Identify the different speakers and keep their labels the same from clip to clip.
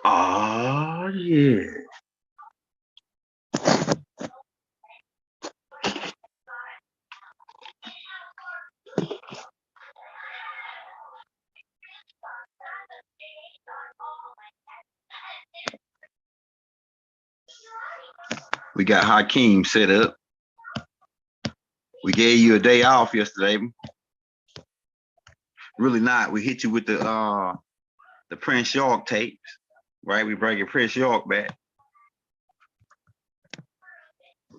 Speaker 1: Oh yeah. We got Hakeem set up. We gave you a day off yesterday. Really not. We hit you with the Prince York tapes, right? We bringing Prince York back,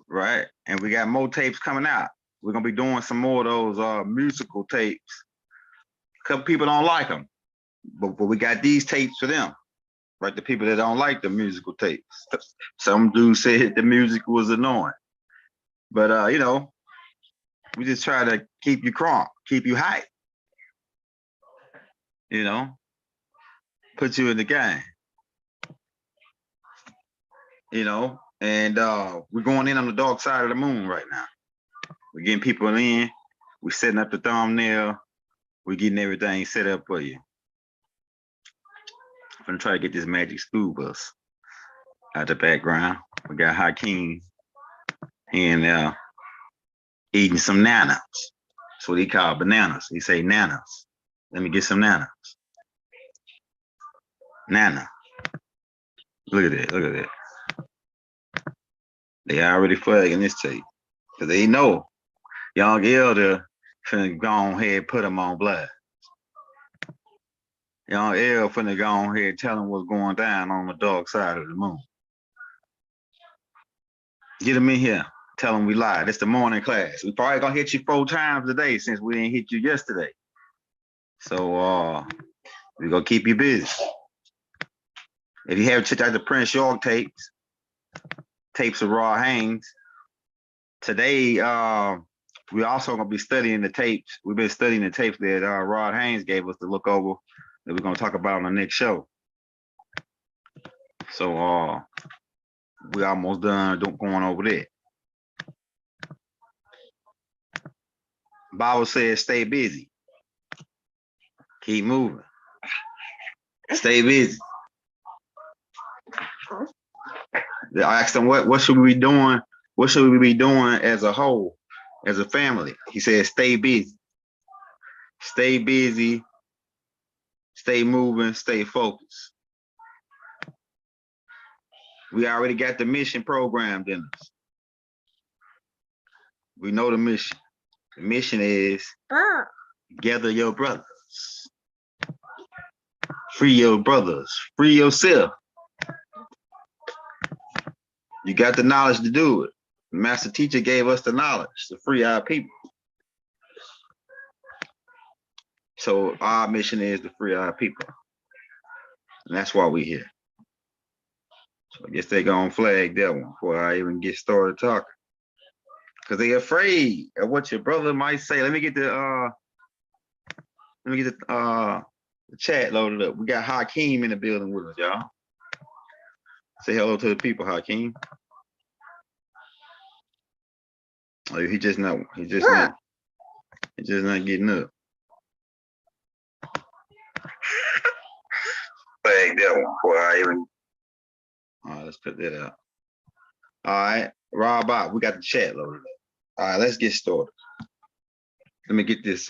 Speaker 1: right? And we got more tapes coming out. We're gonna be doing some more of those musical tapes. A couple people don't like them, but we got these tapes for them, right? The people that don't like the musical tapes. Some dudes said the music was annoying, but we just try to keep you crunk, keep you hype, you know, put you in the game, and we're going in on the dark side of the moon right now. We're getting people in, we're setting up the thumbnail, we're getting everything set up for you. I'm gonna try to get this magic school bus out the background. We got Hakeem in there eating some nanas. That's what he called bananas. He say nanas. Let me get some nanas. Nana. Look at that. Look at that. They already flagging this tape. Because they know Young Elder finna go on ahead and put them on blast. Young Elder finna go on ahead and tell them what's going down on the dark side of the moon. Get them in here. Tell them we live. It's the morning class. We probably gonna hit you 4 times today since we didn't hit you yesterday. So we're gonna keep you busy. If you haven't checked out the Prince York tapes of Raw Haynes, today we also gonna be studying the tapes. We've been studying the tapes that Rod Haynes gave us to look over that we're gonna talk about on the next show. So we almost done going over that. Bible says stay busy. Keep moving. Stay busy. I asked him what should we be doing? What should we be doing as a whole, as a family? He said, stay busy. Stay busy, stay moving, stay focused. We already got the mission programmed in us. We know the mission. The mission is gather your brothers. Free your brothers. Free yourself. You got the knowledge to do it. The master teacher gave us the knowledge to free our people. So our mission is to free our people. And that's why we're here. So I guess they're gonna flag that one before I even get started talking. Because they're afraid of what your brother might say. Let me get the chat loaded up. We got Hakeem in the building with us, y'all. Say hello to the people, Hakeem. Oh, he just not getting up. Flag that one before I even. All right, let's put that out. All right, Rob Bob, we got the chat loaded up. All right, let's get started. Let me get this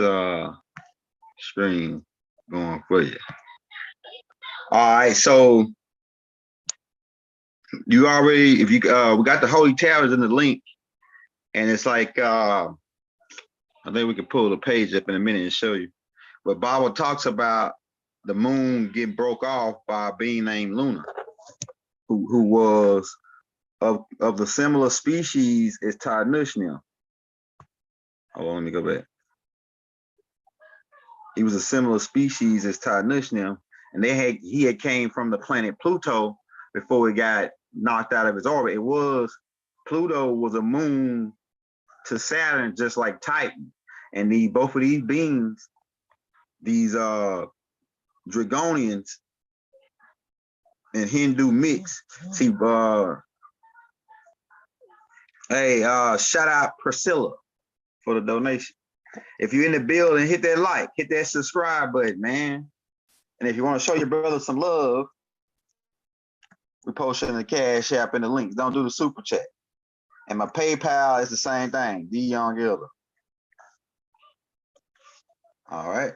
Speaker 1: screen going for you. All right, so you already, if you we got the Holy Towers in the link, and it's like I think we can pull the page up in a minute and show you. But Bible talks about the moon getting broke off by a being named Luna, who was of the similar species as Tadnushnim. Hold on, let me go back. He was a similar species as Tadnushnim, and he had came from the planet Pluto before he got knocked out of his orbit. Pluto was a moon to Saturn, just like Titan. And both of these beings, these Dragonians and Hindu mix. See, shout out Priscilla for the donation. If you're in the building, hit that like, hit that subscribe button, man. And if you want to show your brother some love, We posted in the Cash App and the links. Don't do the super chat. And my PayPal is the same thing. D Young Elder. All right.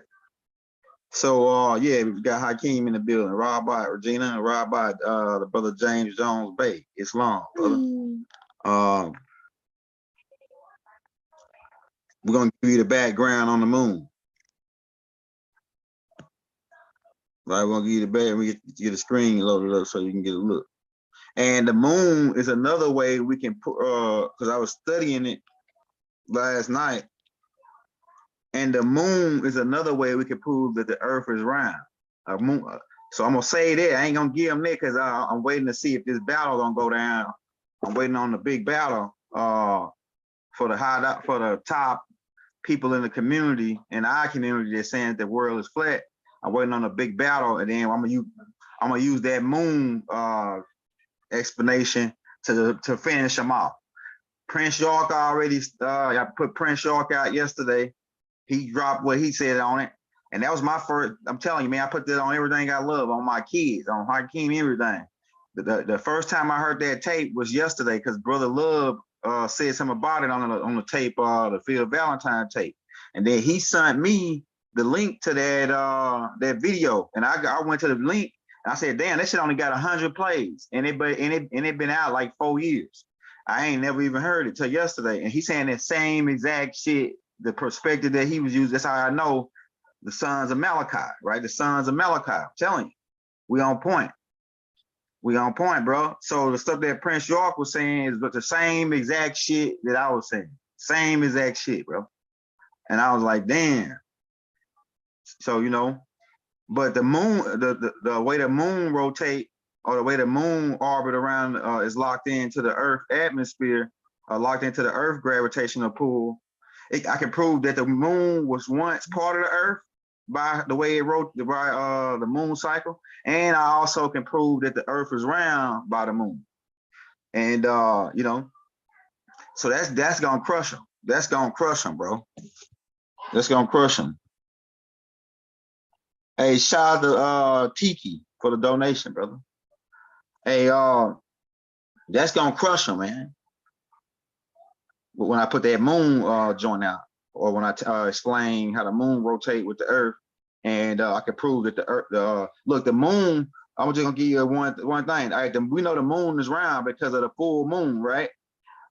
Speaker 1: So yeah, we got Hakeem in the building. Rob by Regina and Rob by the brother James Jones Bay. Islam, brother. We're gonna give you the background on the moon. Right, we're gonna give you the background. We get the screen loaded up so you can get a look. And the moon is another way we can put because I was studying it last night. And the moon is another way we can prove that the earth is round. So I'm gonna say that. I ain't gonna give them that because I'm waiting to see if this battle gonna go down. I'm waiting on the big battle for the top people in the community, in our community, that's saying that the world is flat. I'm waiting on a big battle, and then I'm gonna use that moon explanation to finish them off. Prince York already, I put Prince York out yesterday. He dropped what he said on it. And that was my first, I'm telling you, man, I put that on Everything I Love, on my kids, on Hakeem, everything. The first time I heard that tape was yesterday because Brother Love said something about it on the tape, the Phil Valentine tape. And then he sent me the link to that video. And I went to the link and I said, damn, that shit only got 100 plays. And it been out like 4 years. I ain't never even heard it till yesterday. And he's saying that same exact shit, the perspective that he was using. That's how I know the sons of Malachi, right? The sons of Malachi. I'm telling you, we on point. We on point, bro. So the stuff that Prince York was saying is the same exact shit that I was saying. Same exact shit, bro. And I was like, damn. So, you know, but the moon, the way the moon rotate, or the way the moon orbit around is locked into the Earth atmosphere, locked into the Earth gravitational pull. I can prove that the moon was once part of the Earth by the way it rotated, by the moon cycle, and I also can prove that the Earth is round by the moon. And you know, so that's gonna crush them. That's gonna crush them, bro. That's gonna crush them. Hey, shout out to Tiki for the donation, brother. Hey, that's gonna crush them, man. But when I put that moon joint out, or when I explain how the moon rotate with the Earth, and I can prove that the Earth, look, the moon. I'm just gonna give you one thing. All right, we know the moon is round because of the full moon, right?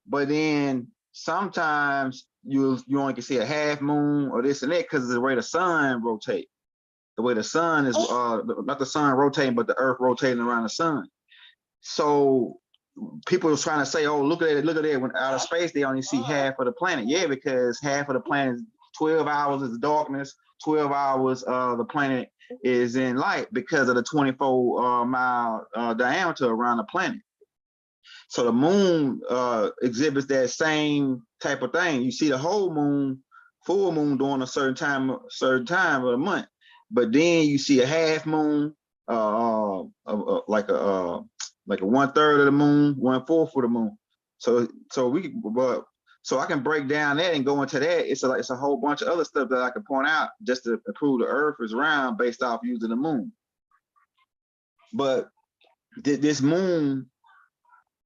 Speaker 1: But then sometimes you only can see a half moon or this and that because of the way the sun rotates. The way the sun is, not the sun rotating, but the Earth rotating around the sun. So people are trying to say, oh, look at it. When out of space, they only see half of the planet. Yeah, because half of the planet, 12 hours is darkness, 12 hours the planet is in light because of the 24-mile diameter around the planet. So the moon exhibits that same type of thing. You see the whole moon, full moon during a certain time of the month. But then you see a half moon, like a 1/3 of the moon, 1/4 of the moon. So I can break down that and go into that. It's a whole bunch of other stuff that I can point out just to prove the Earth is round based off using the moon. But this moon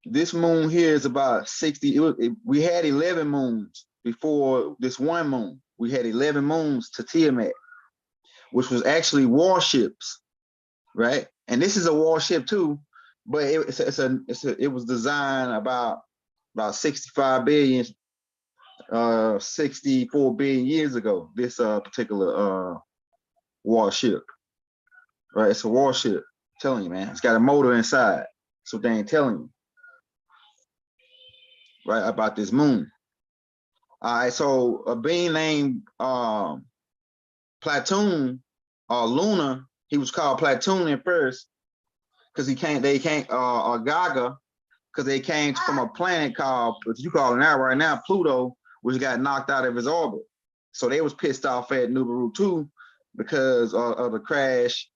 Speaker 1: here is about 60. We had 11 moons before this one moon. We had 11 moons to Tiamat, which was actually warships, right? And this is a warship too, but it was designed about 64 billion years ago. This particular warship, right? It's a warship. I'm telling you, man, it's got a motor inside. So they ain't telling you, right, about this moon. All right, so a being named Platoon or Luna, he was called Platoon at first because or Gaga, because they came from a planet called, what you call it now, right now, Pluto, which got knocked out of his orbit. So they was pissed off at Nibiru too because of the crash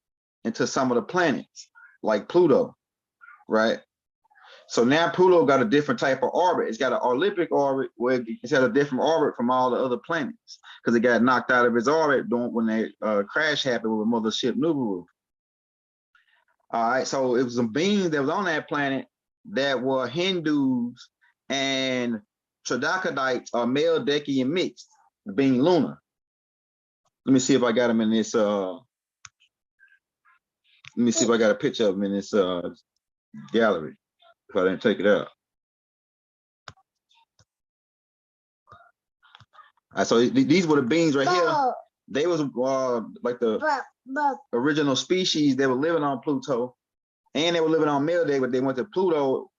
Speaker 1: into some of the planets, like Pluto, right? So now Pluto got a different type of orbit. It's got an elliptic orbit where it's got a different orbit from all the other planets because it got knocked out of its orbit when that crash happened with Mothership Nibiru. All right, so it was some beings that was on that planet that were Hindus and Troglodytes or Meldekian mixed, being lunar. Let me see if I got them in this. Let me see if I got a picture of them in this gallery. If I didn't take it out. So these were the beings right here. They was like the original species that were living on Pluto, and they were living on Melday, but they went to Pluto.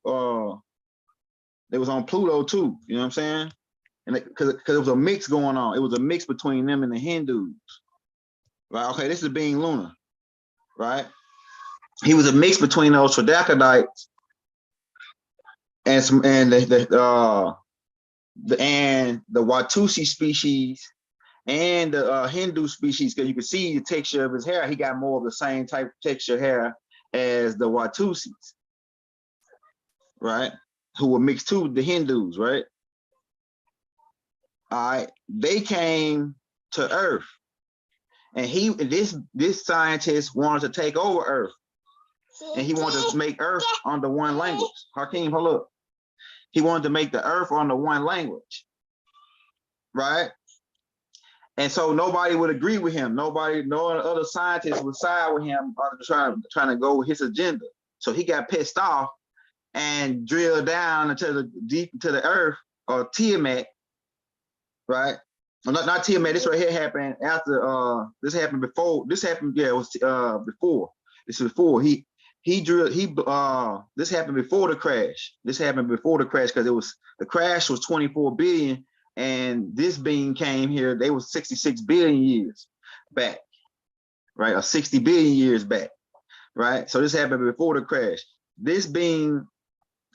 Speaker 1: They was on Pluto too. You know what I'm saying? And because it was a mix going on, it was a mix between them and the Hindus. Right? Okay, this is being lunar, right? He was a mix between those Troglodytes and the Watusi species and the Hindu species, because you can see the texture of his hair. He got more of the same type of texture hair as the Watusis, right? Who were mixed too with the Hindus, right? All right, they came to Earth, and this scientist wanted to take over Earth, and he wanted to make Earth under one language. Hakeem, hold up. He wanted to make the Earth under one language, right? And so nobody would agree with him. No other scientists would side with him trying to go with his agenda. So he got pissed off and drilled down deep into the earth, or Tiamat, right? Well, not Tiamat. This right here happened after. This happened before. This happened. Yeah, it was before. This is before he drilled. This happened before the crash. This happened before the crash because the crash was 24 billion. And this being came here, they was 66 billion years back, right? Or 60 billion years back, right? So this happened before the crash. This being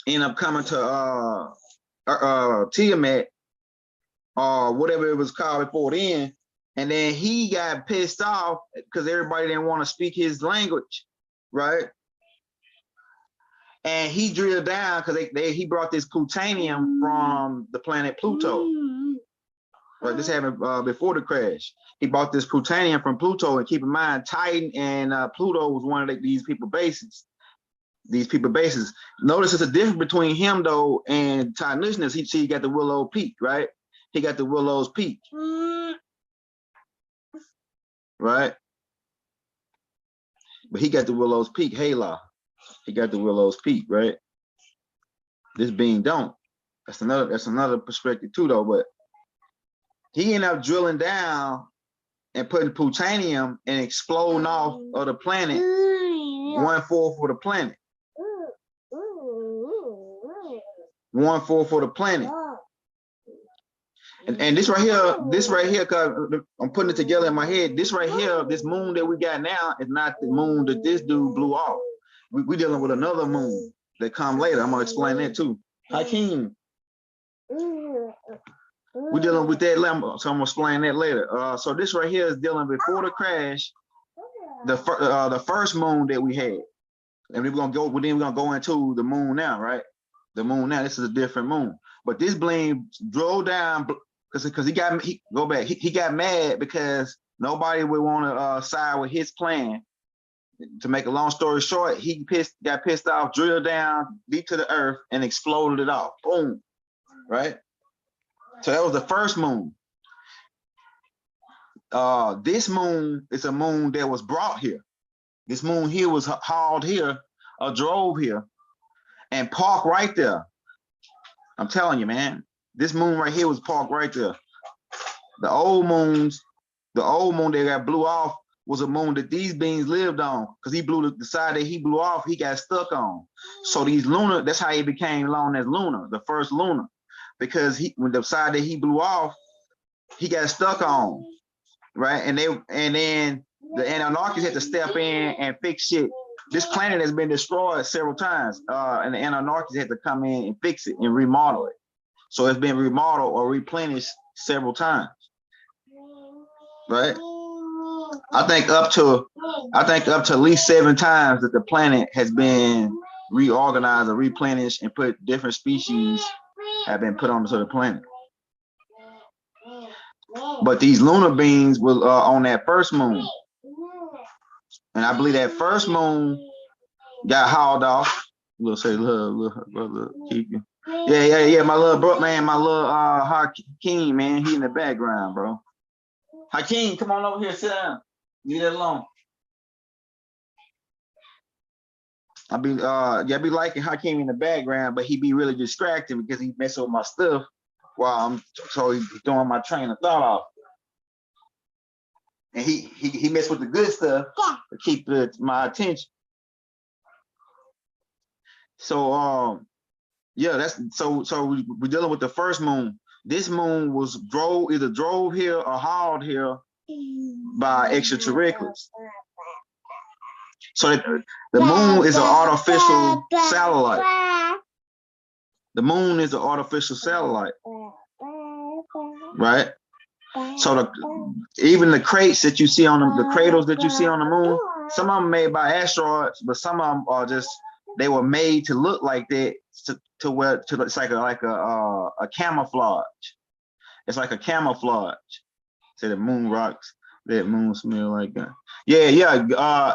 Speaker 1: ended up coming to Tiamat, or whatever it was called before then, and then he got pissed off because everybody didn't want to speak his language, right? And he drilled down because he brought this plutonium from the planet Pluto. Right, this happened before the crash. He bought this plutonium from Pluto, and keep in mind, Titan and Pluto was one of these people bases. Notice it's a difference between him though and Titanus. He got the Willow Peak, right? He got the Willow's Peak, right? But he got the Willow's Peak, Halo. He got the Willow's Peak, right? This being don't. That's another perspective too, though. But he ended up drilling down and putting plutonium and exploding off of the planet, 1/4 for the planet. 1/4 for the planet. And this right here, cause I'm putting it together in my head. This right here, this moon that we got now is not the moon that this dude blew off. We dealing with another moon that come later. I'm gonna explain that too. Hakeem. We're dealing with that, so I'm gonna explain that later. So this right here is dealing before the crash, the first moon that we had, and we're gonna go into the moon now, right? The moon now. This is a different moon, but this bling drove down because he got mad because nobody would want to side with his plan. To make a long story short, he got pissed off, drilled down deep to the earth, and exploded it off. Boom, right? So that was the first moon. This moon is a moon that was brought here. This moon here was hauled here, or drove here, and parked right there. I'm telling you, man. This moon right here was parked right there. The old moon that got blew off was a moon that these beings lived on, because he blew the side that he blew off, he got stuck on. So these lunar, that's how he became known as lunar, the first lunar. Because when the side that he blew off, he got stuck on, right? And then the Anunnakis had to step in and fix shit. This planet has been destroyed several times, and the Anunnakis had to come in and fix it and remodel it. So it's been remodeled or replenished several times, right? I think up to at least 7 times that the planet has been reorganized or replenished, and put different species have been put onto the planet. But these lunar beings were on that first moon, and I believe that first moon got hauled off. We'll say little brother keep you. Yeah. My little bro, man, my little Hakeem, man, he in the background, bro. Hakeem, come on over here, sit down. Leave that alone. I be liking Hakeem in the background, but he be really distracted because he messing with my stuff while I'm he's throwing my train of thought off. And he messed with the good stuff to keep my attention. So yeah, that's so we're dealing with the first moon. This moon was either drove here or hauled here by extraterrestrials. So the moon is an artificial satellite. The moon is an artificial satellite, right? So even the crates that you see on the cradles that you see on the moon, some of them made by asteroids, but some of them are just they were made to look like that it's like a camouflage. It's like a camouflage. Say the moon rocks, that moon smell like that. Yeah.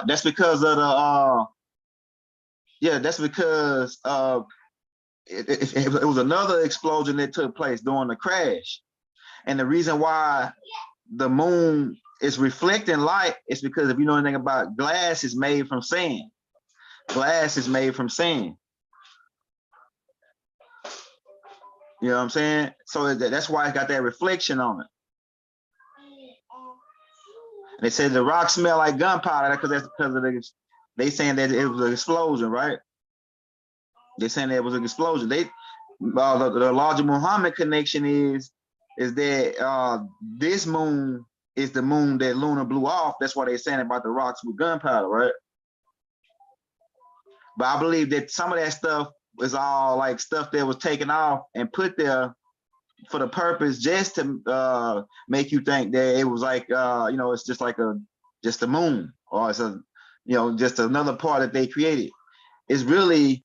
Speaker 1: That's because of the that's because it was another explosion that took place during the crash. And the reason why the moon is reflecting light is because if you know anything about glass, is made from sand. Glass is made from sand. You know what I'm saying? So that's why it's got that reflection on it. And they said the rock smell like gunpowder because they saying that it was an explosion, right? They saying that it was an explosion. The Elijah Muhammad connection is that this moon is the moon that Luna blew off. That's why they're saying about the rocks with gunpowder, right? But I believe that some of that stuff was all like stuff that was taken off and put there for the purpose just to make you think that it was like it's just like just a moon, or it's just another part that they created. It's really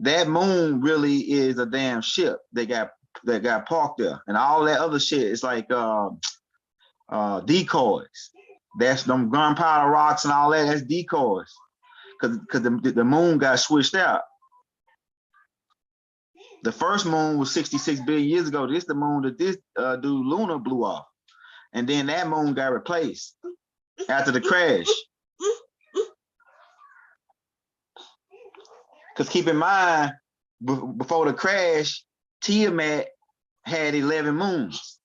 Speaker 1: that moon really is a damn ship that got parked there, and all that other shit is like decoys. That's them gunpowder rocks and all that. That's decoys, because the moon got switched out. The first moon was 66 billion years ago. This the moon that this dude Luna blew off, and then that moon got replaced after the crash. Because keep in mind, before the crash, Tiamat had 11 moons.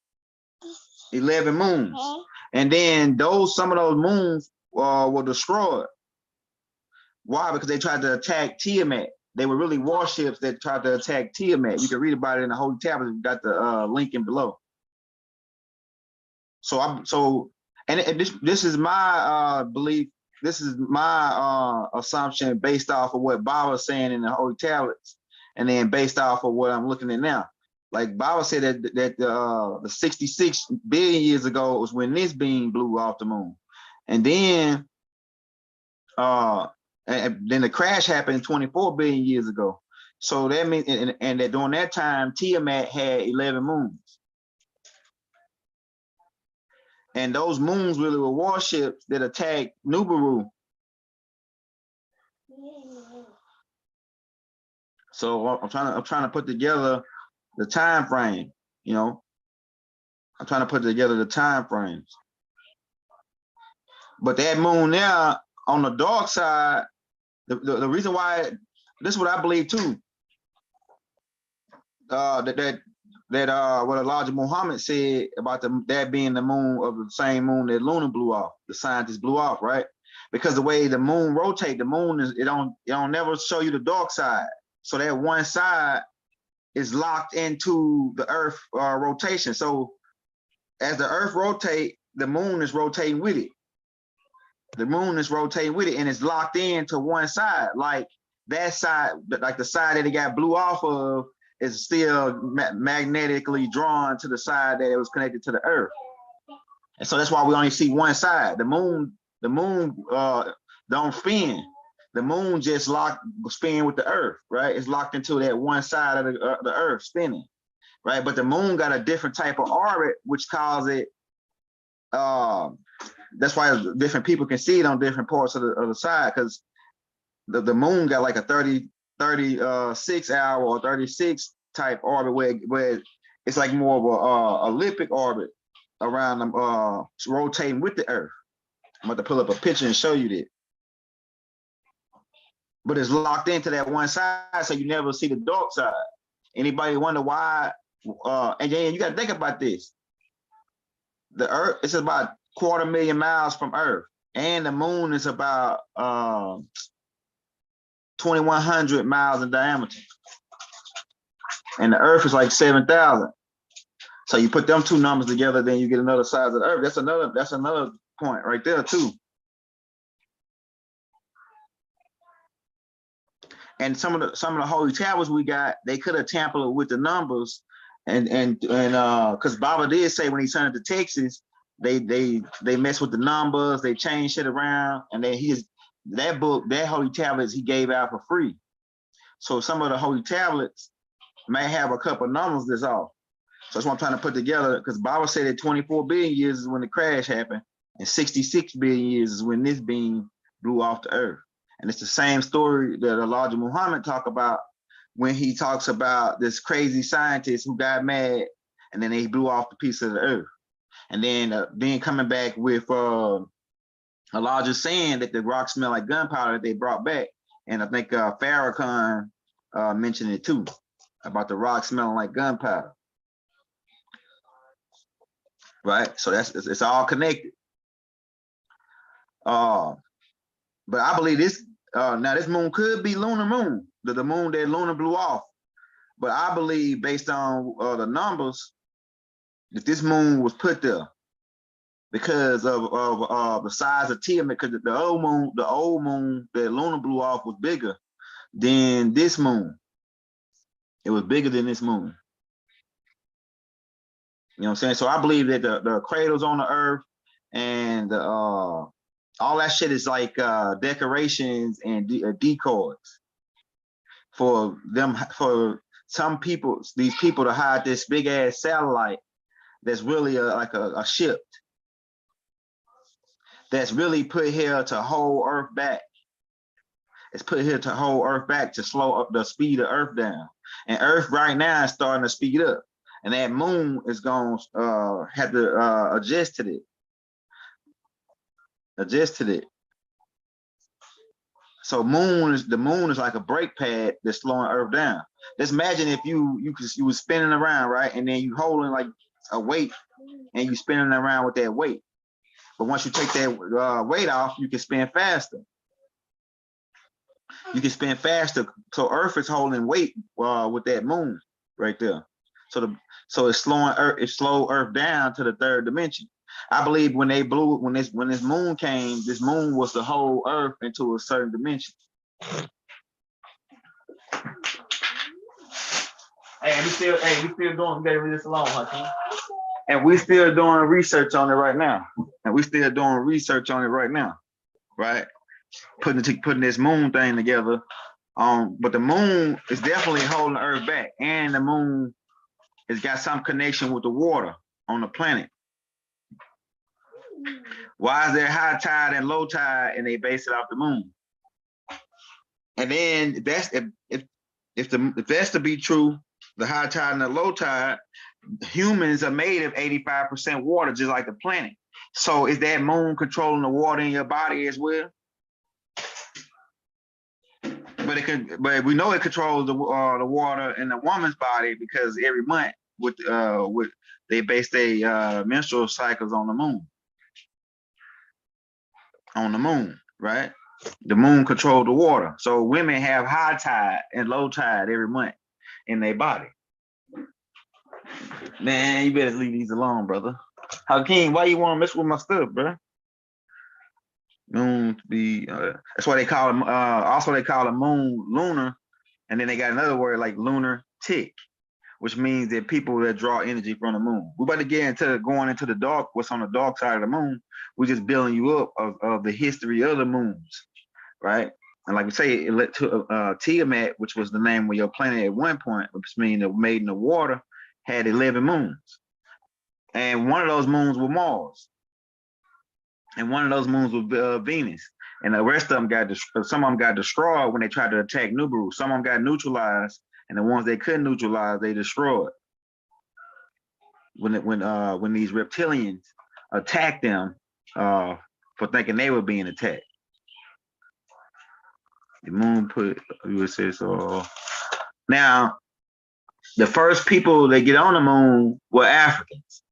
Speaker 1: 11 moons. And then some of those moons were destroyed. Why? Because they tried to attack Tiamat. They were really warships that tried to attack Tiamat. You can read about it in the Holy Tablets. We've got the link in below. And this is my belief. This is my assumption based off of what Bob was saying in the Holy Tablets, and then based off of what I'm looking at now. Like Bob said that the 66 billion years ago was when this being blew off the moon, and then the crash happened 24 billion years ago. So that means, and that during that time, Tiamat had 11 moons. And those moons really were warships that attacked Nibiru. So I'm trying to put together the time frame, I'm trying to put together the time frames. But that moon now on the dark side, the reason why, this is what I believe too. What Elijah Muhammad said about that being the moon of the same moon that Luna blew off, the scientists blew off, right? Because the way the moon rotates, the moon it don't never show you the dark side. So that one side is locked into the Earth rotation. So as the Earth rotates, the moon is rotating with it. The moon is rotating with it, and it's locked into one side. Like that side, like the side that it got blew off of, is still magnetically drawn to the side that it was connected to the Earth. And so that's why we only see one side. The moon don't spin. The moon just spin with the Earth, right? It's locked into that one side of the Earth spinning, right? But the moon got a different type of orbit, which causes it. That's why different people can see it on different parts of the side, because the moon got like a 36 hour or 36 type orbit where it's like more of a elliptic orbit around them, rotating with the Earth. I'm about to pull up a picture and show you that. But it's locked into that one side, so you never see the dark side. Anybody wonder why? And then you got to think about this. The Earth is about 250,000 miles from Earth, and the moon is about 2,100 miles in diameter, and the Earth is like 7,000. So you put them two numbers together, then you get another size of the Earth. That's another point right there too. And some of the holy tablets we got, they could have tampered with the numbers, and because Baba did say when he sent it to Texas, they messed with the numbers, they changed shit around, and then that holy tablets he gave out for free. So some of the holy tablets may have a couple numbers that's off. So that's what I'm trying to put together, because Baba said that 24 billion years is when the crash happened, and 66 billion years is when this beam blew off the Earth. And it's the same story that Elijah Muhammad talk about when he talks about this crazy scientist who got mad and then he blew off the piece of the Earth. And then coming back with Elijah saying that the rock smell like gunpowder that they brought back. And I think Farrakhan mentioned it too, about the rock smelling like gunpowder. Right? So it's all connected. But I believe this, now this moon could be lunar moon, the moon that Luna blew off. But I believe based on the numbers, that this moon was put there because of the size of Tiamat, because the old moon that Luna blew off was bigger than this moon. It was bigger than this moon. You know what I'm saying? So I believe that the cradles on the Earth and all that shit is like decorations and decoys for some people, these people to hide this big ass satellite that's really like a ship that's really put here to hold Earth back. It's put here to hold Earth back, to slow up the speed of Earth down. And Earth right now is starting to speed up, and that moon is going to have to adjust to it. So the moon is like a brake pad that's slowing Earth down. Just imagine if you were spinning around, right, and then you holding like a weight, and you spinning around with that weight. But once you take that weight off, you can spin faster. You can spin faster. So Earth is holding weight with that moon right there. So it's slowing Earth. It slowed Earth down to the third dimension. I believe when this moon came, this moon was to hold Earth into a certain dimension. Hey, we still doing, we gotta leave this alone, Hakeem. And we still doing research on it right now. Right? Putting this moon thing together. But the moon is definitely holding the Earth back, and the moon has got some connection with the water on the planet. Why is there high tide and low tide, and they base it off the moon? And then if that's to be true, the high tide and the low tide, humans are made of 85% water, just like the planet. So is that moon controlling the water in your body as well? But we know it controls the water in the woman's body, because every month with they base their menstrual cycles on the moon. Right? The moon controls the water. So women have high tide and low tide every month in their body. Man, you better leave these alone, brother. Hakeem, why you want to mess with my stuff, bro? Moon to be that's why they call them also they call the moon lunar, and then they got another word like lunar tick, which means that people that draw energy from the moon. We're about to get into going into the dark, what's on the dark side of the moon. We're just building you up of the history of the moons, right? And like we say, it led to Tiamat, which was the name of your planet at one point, which means the maiden of water, had 11 moons. And one of those moons was Mars. And one of those moons was Venus. and the rest of them some of them got destroyed when they tried to attack Nibiru. Some of them got neutralized, and the ones they couldn't neutralize, they destroyed. When these reptilians attacked them for thinking they were being attacked. The moon put USA. So now the first people that get on the moon were Africans.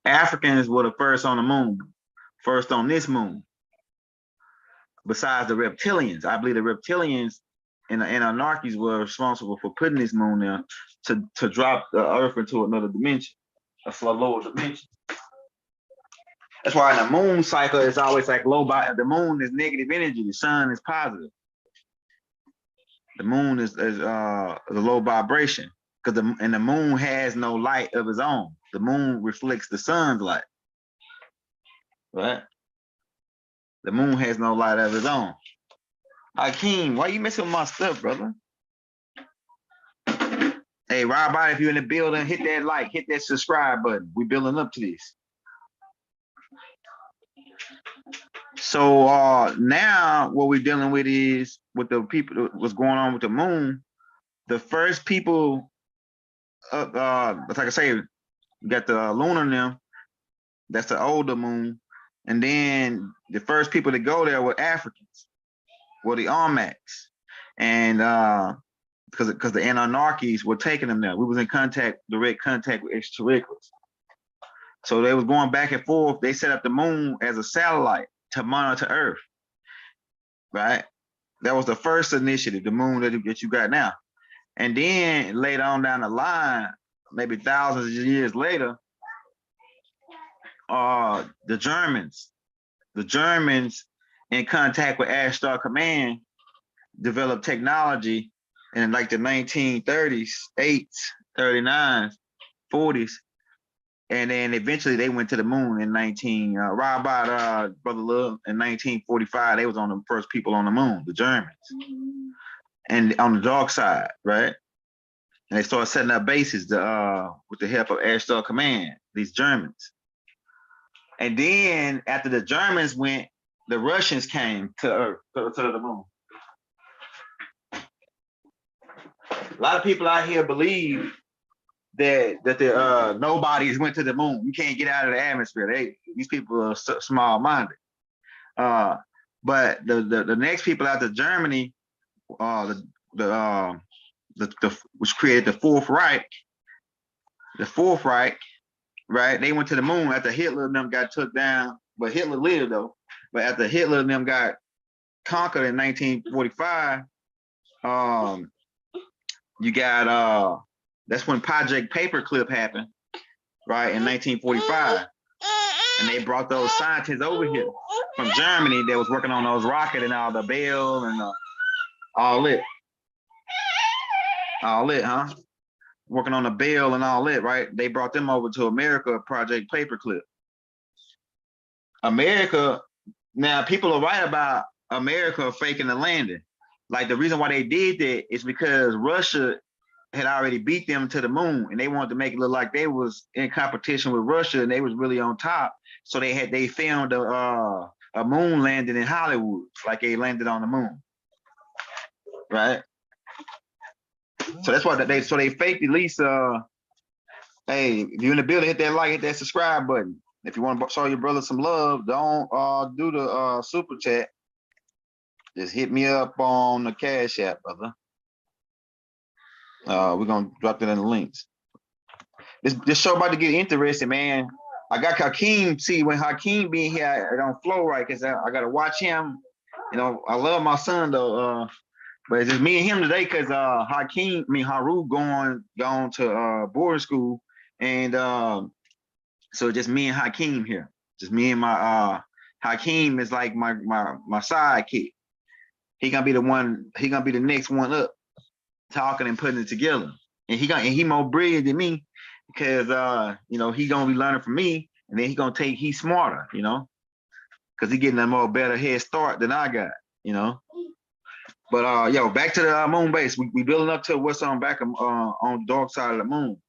Speaker 1: Africans were the first on the moon, first on this moon. Besides the reptilians, I believe the reptilians and the Anunnakis were responsible for putting this moon there to drop the Earth into another dimension, a lower dimension. That's why in the moon cycle, it's always like low by the moon is negative energy, the sun is positive. The moon is the low vibration because the moon has no light of its own. The moon reflects the sun's light, right? The moon has no light of its own. Hakeem, why you messing with my stuff, brother? Hey, Rob, if you're in the building, hit that like, hit that subscribe button. We're building up to this. So now what we're dealing with is with the people, what's going on with the moon. The first people, like I say, you got the lunar now. That's the older moon. And then the first people to go there were Africans, were the Olmecs. And because the Anunnakis were taking them there. We was in direct contact with extraterrestrials. So they was going back and forth. They set up the moon as a satellite to monitor Earth, right? That was the first initiative, the moon that you got now. And then later on down the line, maybe thousands of years later, the Germans in contact with Ashtar Command developed technology in like the 1930s, 8s, 39s, 40s. And then eventually they went to the moon in Brother Love, in 1945, they was on the first people on the moon, the Germans. And on the dark side, right? And they started setting up bases with the help of Ashtar Command, these Germans. And then after the Germans went, the Russians came to Earth, to the moon. A lot of people out here believe that the nobodies went to the moon. You can't get out of the atmosphere. These people are small-minded. But the next people after Germany, which created the Fourth Reich. The Fourth Reich, right? They went to the moon after Hitler and them got took down. But Hitler lived though. But after Hitler and them got conquered in 1945, you got that's when Project Paperclip happened, right, in 1945. And they brought those scientists over here from Germany that was working on those rockets and all the Bell and all it, huh? Working on the Bell and all it, right? They brought them over to America, Project Paperclip. America, now people are right about America faking the landing. Like the reason why they did that is because Russia had already beat them to the moon, and they wanted to make it look like they was in competition with Russia, and they was really on top. So they filmed a moon landing in Hollywood, like they landed on the moon, right? So that's why they faked at least. Hey, if you're in the building, hit that like, hit that subscribe button. If you want to show your brother some love, don't do the super chat. Just hit me up on the Cash App, brother. We're gonna drop that in the links. This show about to get interesting, man. I got Hakeem. See, when Hakeem being here, it don't flow right because I gotta watch him. You know, I love my son though. But it's just me and him today because Haru gone to boarding school, and so just me and Hakeem here. Just me and my Hakeem is like my sidekick. He gonna be the one. He gonna be the next one up, talking and putting it together. And he more brilliant than me because you know, he gonna be learning from me, and then he's smarter, you know, because he getting a more better head start than I got, you know. But yo, back to the moon base. We building up to what's on back on the dark side of the moon.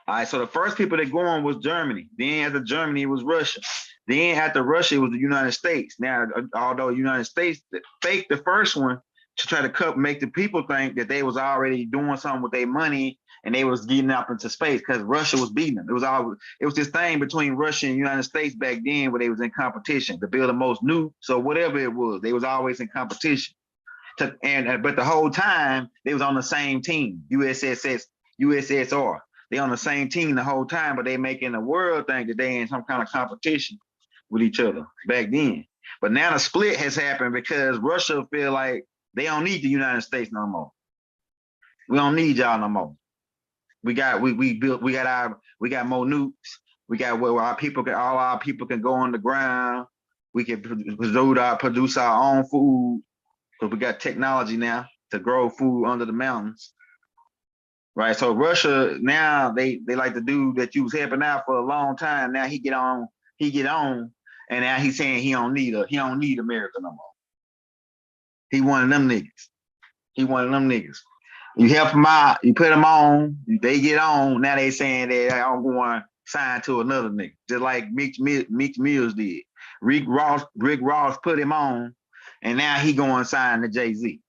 Speaker 1: All right, so the first people that going was Germany. Then after Germany, it was Russia. Then after Russia, it was the United States. Now, although the United States faked the first one to try to make the people think that they was already doing something with their money and they was getting up into space because Russia was beating them. It was this thing between Russia and the United States back then where they was in competition to build the most nukes. So whatever it was, they was always in competition. But the whole time they was on the same team, USSR. They on the same team the whole time, but they making the world think that they in some kind of competition with each other back then. But now the split has happened because Russia feel like they don't need the United States no more. We don't need y'all no more. We got more nukes. We got where all our people can go on the ground. We can produce our own food. Because we got technology now to grow food under the mountains. Right. So Russia now they like the dude that you was helping out for a long time. Now he get on, and now he's saying he don't need America no more. He one of them niggas. You help them out, you put them on, they get on. Now they saying that I'm going to sign to another nigga, just like Meek Mills did. Rick Ross put him on, and now he going to sign to Jay-Z.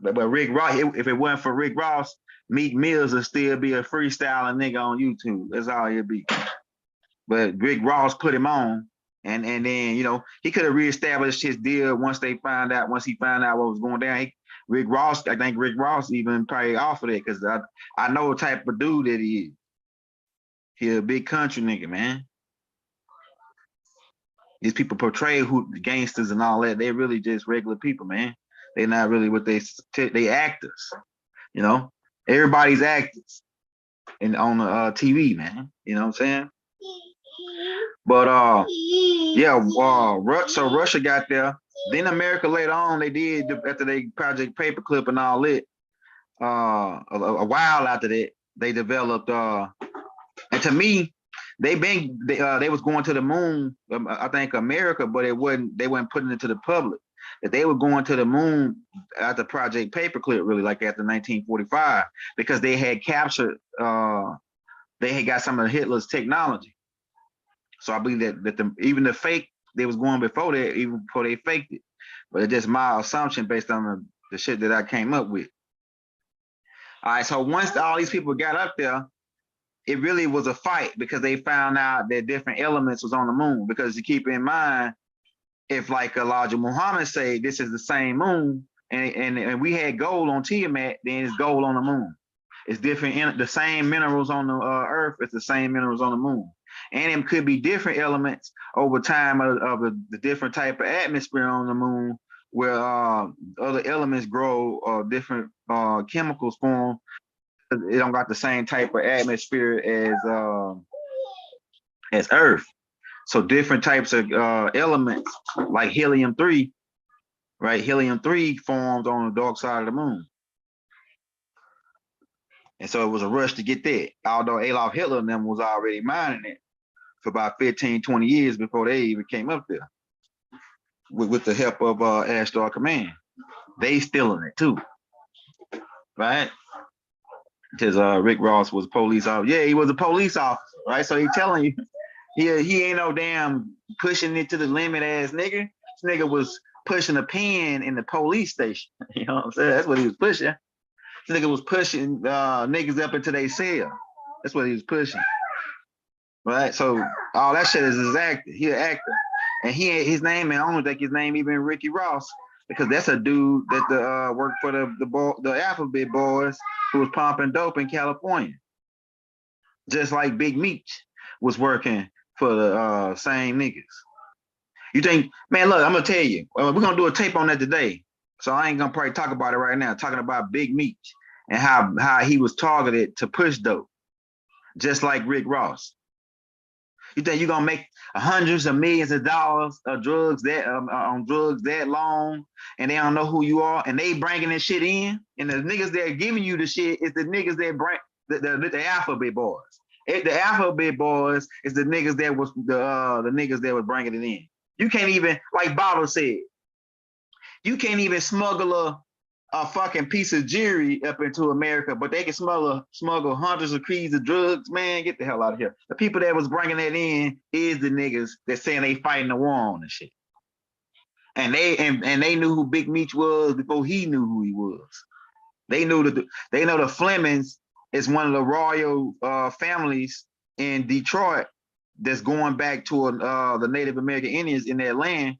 Speaker 1: But Rick Ross, if it wasn't for Rick Ross, Meek Mills would still be a freestyling nigga on YouTube. That's all he'll be. But Rick Ross put him on, and then he could have reestablished his deal once he found out what was going down. I think Rick Ross even probably offered it because I know what type of dude that he is. He a big country nigga, man. These people portray gangsters and all that. They're really just regular people, man. They're not really what they actors. Everybody's actors on the TV, man. You know what I'm saying? But so Russia got there. Then America later on, they did after they Project Paperclip and all that. A while after that, they developed. And to me, they was going to the moon. I think America, but they weren't putting it to the public. That they were going to the moon after Project Paperclip, really, like after 1945, because they had captured. They had got some of Hitler's technology. So I believe that even the fake they was going before that, even before they faked it. But it's just my assumption based on the shit that I came up with. All right, so once all these people got up there, it really was a fight because they found out that different elements was on the moon. Because you keep in mind, if like Elijah Muhammad say this is the same moon, and we had gold on Tiamat, then it's gold on the moon. It's different. The same minerals on the Earth is the same minerals on the moon. And it could be different elements over time of the different type of atmosphere on the moon, where other elements grow, different chemicals form. It don't got the same type of atmosphere as Earth. So different types of elements, like helium-3, right? Helium-3 formed on the dark side of the moon. And so it was a rush to get that, although Adolf Hitler and them was already mining it for about 15, 20 years before they even came up there with the help of Ashtar Command. They stealing it too, right? Because Rick Ross was a police officer. Yeah, he was a police officer, right? So he telling you, he ain't no damn pushing it to the limit ass nigga. This nigga was pushing a pen in the police station. You know what I'm saying? That's what he was pushing. This nigga was pushing niggas up into their cell. That's what he was pushing. Right? So all that shit is his actor. He an actor. And his name, and I don't think his name even Ricky Ross, because that's a dude that worked for the Alphabet Boys who was pumping dope in California. Just like Big Meech was working for the same niggas. You think, man, look, I'm gonna tell you, we're gonna do a tape on that today. So I ain't gonna probably talk about it right now, talking about Big Meech and how he was targeted to push dope, just like Rick Ross. You think you're gonna make hundreds of millions of dollars of drugs on drugs that long, and they don't know who you are, and they bringing this shit in, and the niggas that are giving you the shit is the niggas that bring the Alphabet Boys. The Alphabet Boys is the niggas that was the niggas that was bringing it in. You can't even, like Baba said, you can't even smuggle a fucking piece of jewelry up into America, but they can smuggle hundreds of keys of drugs. Man, get the hell out of here. The people that was bringing that in is the niggas that saying they fighting the war on and shit. And they knew who Big Meech was before he knew who he was. They knew they know the Flemings is one of the royal families in Detroit that's going back to the Native American Indians in their land,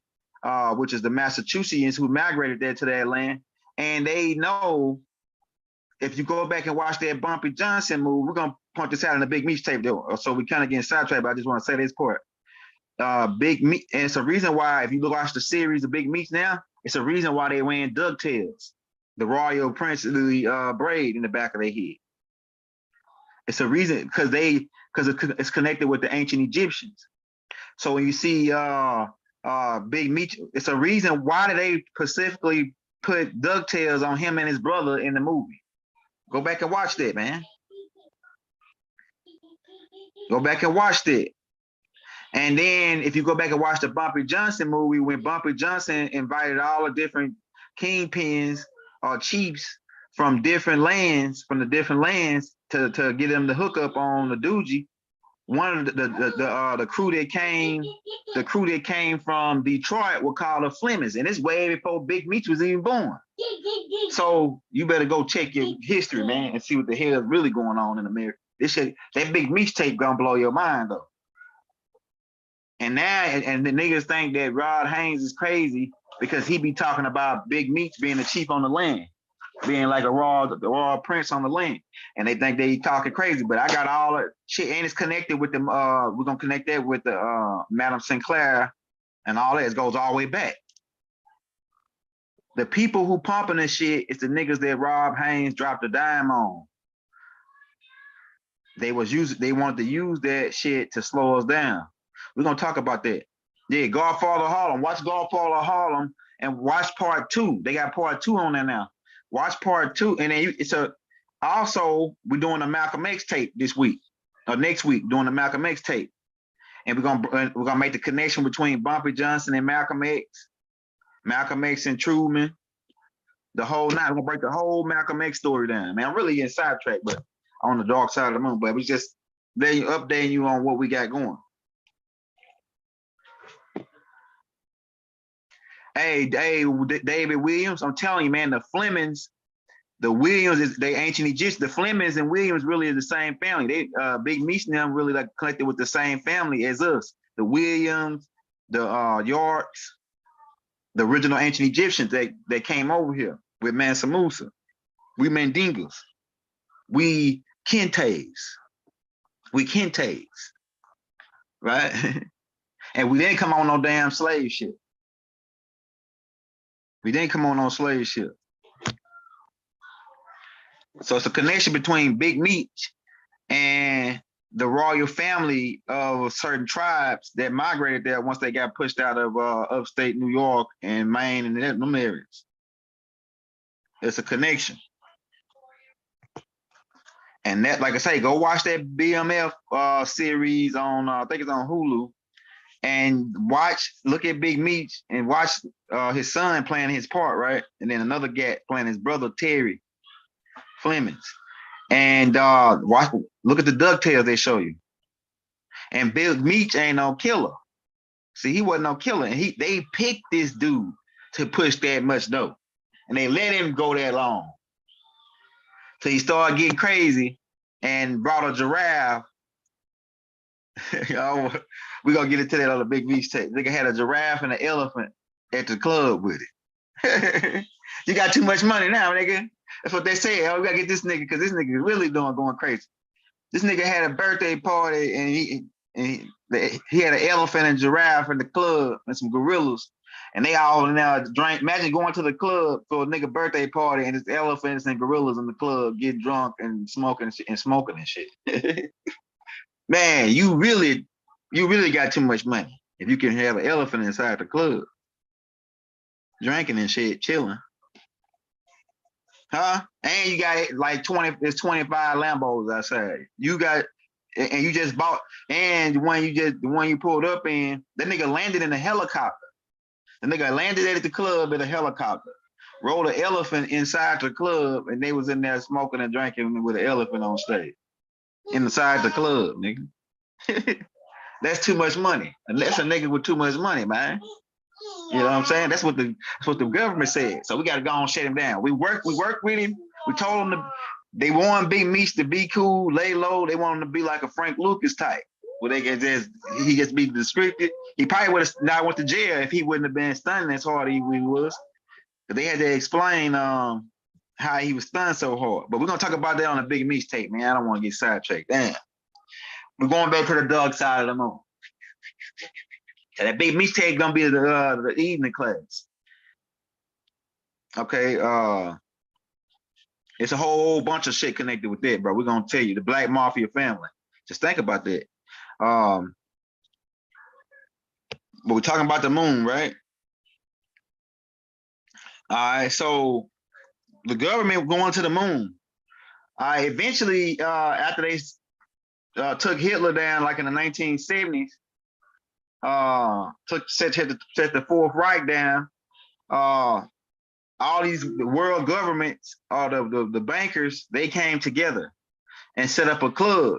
Speaker 1: which is the Massachusetts who migrated there to that land. And they know, if you go back and watch that Bumpy Johnson movie, we're gonna point this out in the Big Meech tape though. So we kind of getting sidetracked, but I just want to say this part. Big Meech, and it's a reason why, if you watch the series of Big Meech now, it's a reason why they wearing ducktails, the royal princely braid in the back of their head. It's a reason because it's connected with the ancient Egyptians. So when you see Big Meech, it's a reason why did they specifically put ducktails on him and his brother in the movie. Go back and watch that, man. Go back and watch that. And then if you go back and watch the Bumpy Johnson movie, when Bumpy Johnson invited all the different kingpins or chiefs from different lands, to get them to hook up on the Doogie, one of the crew that came from Detroit were called the Flemings, and it's way before Big Meech was even born. So you better go check your history, man, and see what the hell is really going on in America. That Big Meech tape gonna blow your mind though. And now, and the niggas think that Rod Haynes is crazy because he be talking about Big Meech being the chief on the land, being like the royal prince on the land, and they think they talking crazy. But I got all that shit, and it's connected with them. We're gonna connect that with the Madam Sinclair and all that. It goes all the way back. The people who pumping this shit is the niggas that Rob Haynes dropped a dime on. They wanted to use that shit to slow us down. We're gonna talk about that. Yeah, Godfather Harlem. Watch Godfather Harlem and watch part 2. They got part 2 on there now. Watch part 2, and then also we're doing a Malcolm X tape this week or next week, doing a Malcolm X tape, and we're gonna make the connection between Bumpy Johnson and Malcolm X and Truman, the whole night. We're gonna break the whole Malcolm X story down. Man, I'm really getting sidetracked, but on the dark side of the moon. But we just updating you on what we got going. Hey, David Williams, I'm telling you, man, the Flemings, the Williams, they ancient Egyptians. The Flemings and Williams really is the same family. They Big Meech and them really like connected with the same family as us. The Williams, the Yorks, the original ancient Egyptians that came over here with Mansa Musa. We Mandingas. We Kentes. Right? And we didn't come on no damn slave ship. We didn't come on no slave ship. So it's a connection between Big Meech and the royal family of certain tribes that migrated there once they got pushed out of upstate New York and Maine and them areas. It's a connection. And that, like I say, go watch that BMF series on, I think it's on Hulu, and look at Big Meech and watch his son playing his part, right? And then another cat playing his brother, Terry Flemings. And look at the DuckTales they show you. And Big Meech ain't no killer. See, he wasn't no killer. And they picked this dude to push that much dough. And they let him go that long. So he started getting crazy and brought a giraffe. We're gonna get into that on the Big Meech tape. Nigga had a giraffe and an elephant at the club with it. You got too much money now, nigga. That's what they say. Oh, we gotta get this nigga because this nigga is really going crazy. This nigga had a birthday party and he had an elephant and giraffe in the club and some gorillas. And they all now drank. Imagine going to the club for a nigga birthday party and it's elephants and gorillas in the club, getting drunk and smoking and shit. Man, you really got too much money if you can have an elephant inside the club, drinking and shit, chilling. Huh? And you got like 25 Lambos outside. You got, and you just bought, and the one you pulled up in, that nigga landed in a helicopter. The nigga landed at the club in a helicopter rolled an elephant inside the club, and they was in there smoking and drinking with an elephant on stage inside the club, nigga. That's too much money. And that's a nigga with too much money, man. You know what I'm saying? That's what the government said. So we got to go and shut him down. We worked with him. We told him they want Big Meech to be cool, lay low. They want him to be like a Frank Lucas type, where they can he gets be restricted. He probably would have not went to jail if he wouldn't have been stunned as hard as he was. They had to explain how he was stunned so hard. But we're gonna talk about that on the Big Meech tape, man. I don't want to get sidetracked. Damn. We're going back to the dark side of the moon. So that Big Meech tape gonna be the evening class. Okay, it's a whole bunch of shit connected with that, bro. We're gonna tell you the Black Mafia family. Just think about that. But we're talking about the moon, right? All right, so the government going to the moon. Eventually, after they took Hitler down, like in the 1970s, set the Fourth Reich down. All these world governments, all the bankers, they came together and set up a club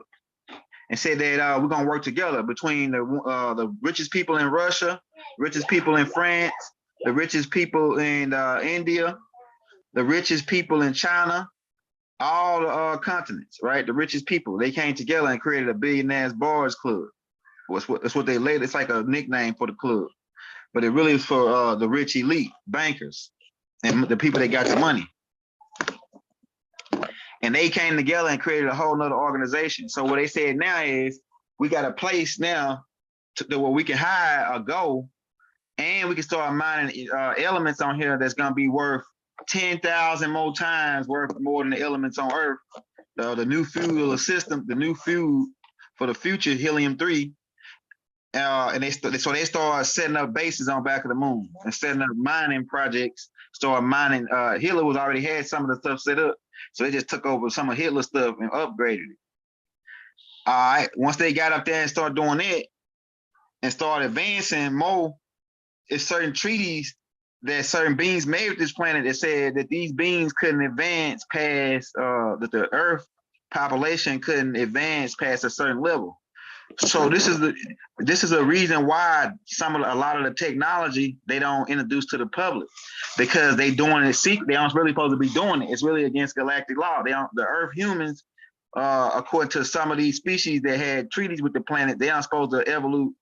Speaker 1: and said that we're gonna work together between the richest people in Russia, richest people in France, the richest people in India, the richest people in China, all the continents, right? The richest people, they came together and created a Billionaires Bars Club. That's what they laid. It's like a nickname for the club, but it really is for the rich elite bankers and the people that got the money. And they came together and created a whole nother organization. So what they said now is we got a place now where we can hire a go, and we can start mining elements on here that's gonna be worth 10,000 more times worth more than the elements on Earth. The new fuel system, the new fuel for the future, helium-3. And they started setting up bases on back of the moon and setting up mining projects. Started mining. Hitler was already had some of the stuff set up, so they just took over some of Hitler's stuff and upgraded it. All right. Once they got up there and started doing it and started advancing more, it's certain treaties that certain beings made with this planet that said that these beings couldn't advance past that the Earth population couldn't advance past a certain level. So this is a reason why a lot of the technology they don't introduce to the public, because they doing it secret. They aren't really supposed to be doing it. It's really against galactic law. The Earth humans, according to some of these species that had treaties with the planet, they aren't supposed to evolve,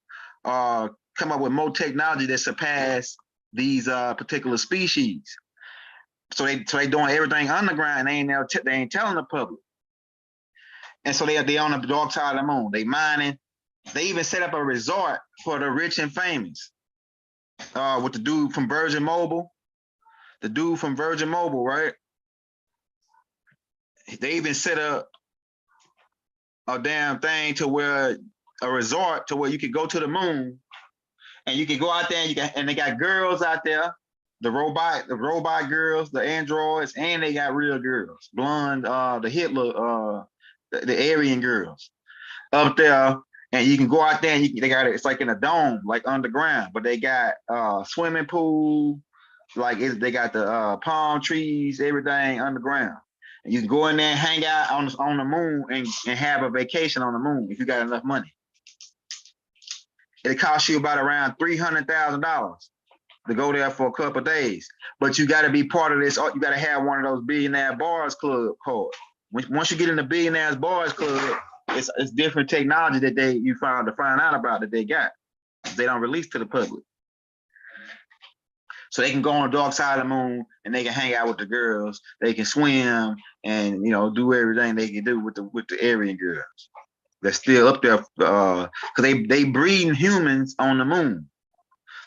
Speaker 1: come up with more technology that surpass these particular species. So they doing everything underground, and they ain't telling the public. And so they on the dark side of the moon. They mining. They even set up a resort for the rich and famous. With the dude from Virgin Mobile. The dude from Virgin Mobile, right? They even set up a damn thing a resort to where you could go to the moon and you can go out there and they got girls out there, the robot girls, the androids, and they got real girls, blonde, the Hitler, the Aryan girls up there, and you can go out there and they got it's like in a dome, like underground, but they got swimming pool, they got the palm trees, everything underground, and you can go in there and hang out on the moon and have a vacation on the moon if you got enough money. It costs you about around $300,000 to go there for a couple of days, but you got to be part of this. You got to have one of those Billionaire Bars Club cards. Once you get in the Billionaires Bars Club, it's different technology that you find out about that they got. They don't release to the public, so they can go on the dark side of the moon and they can hang out with the girls. They can swim and do everything they can do with the Aryan girls. They're still up there because they breeding humans on the moon.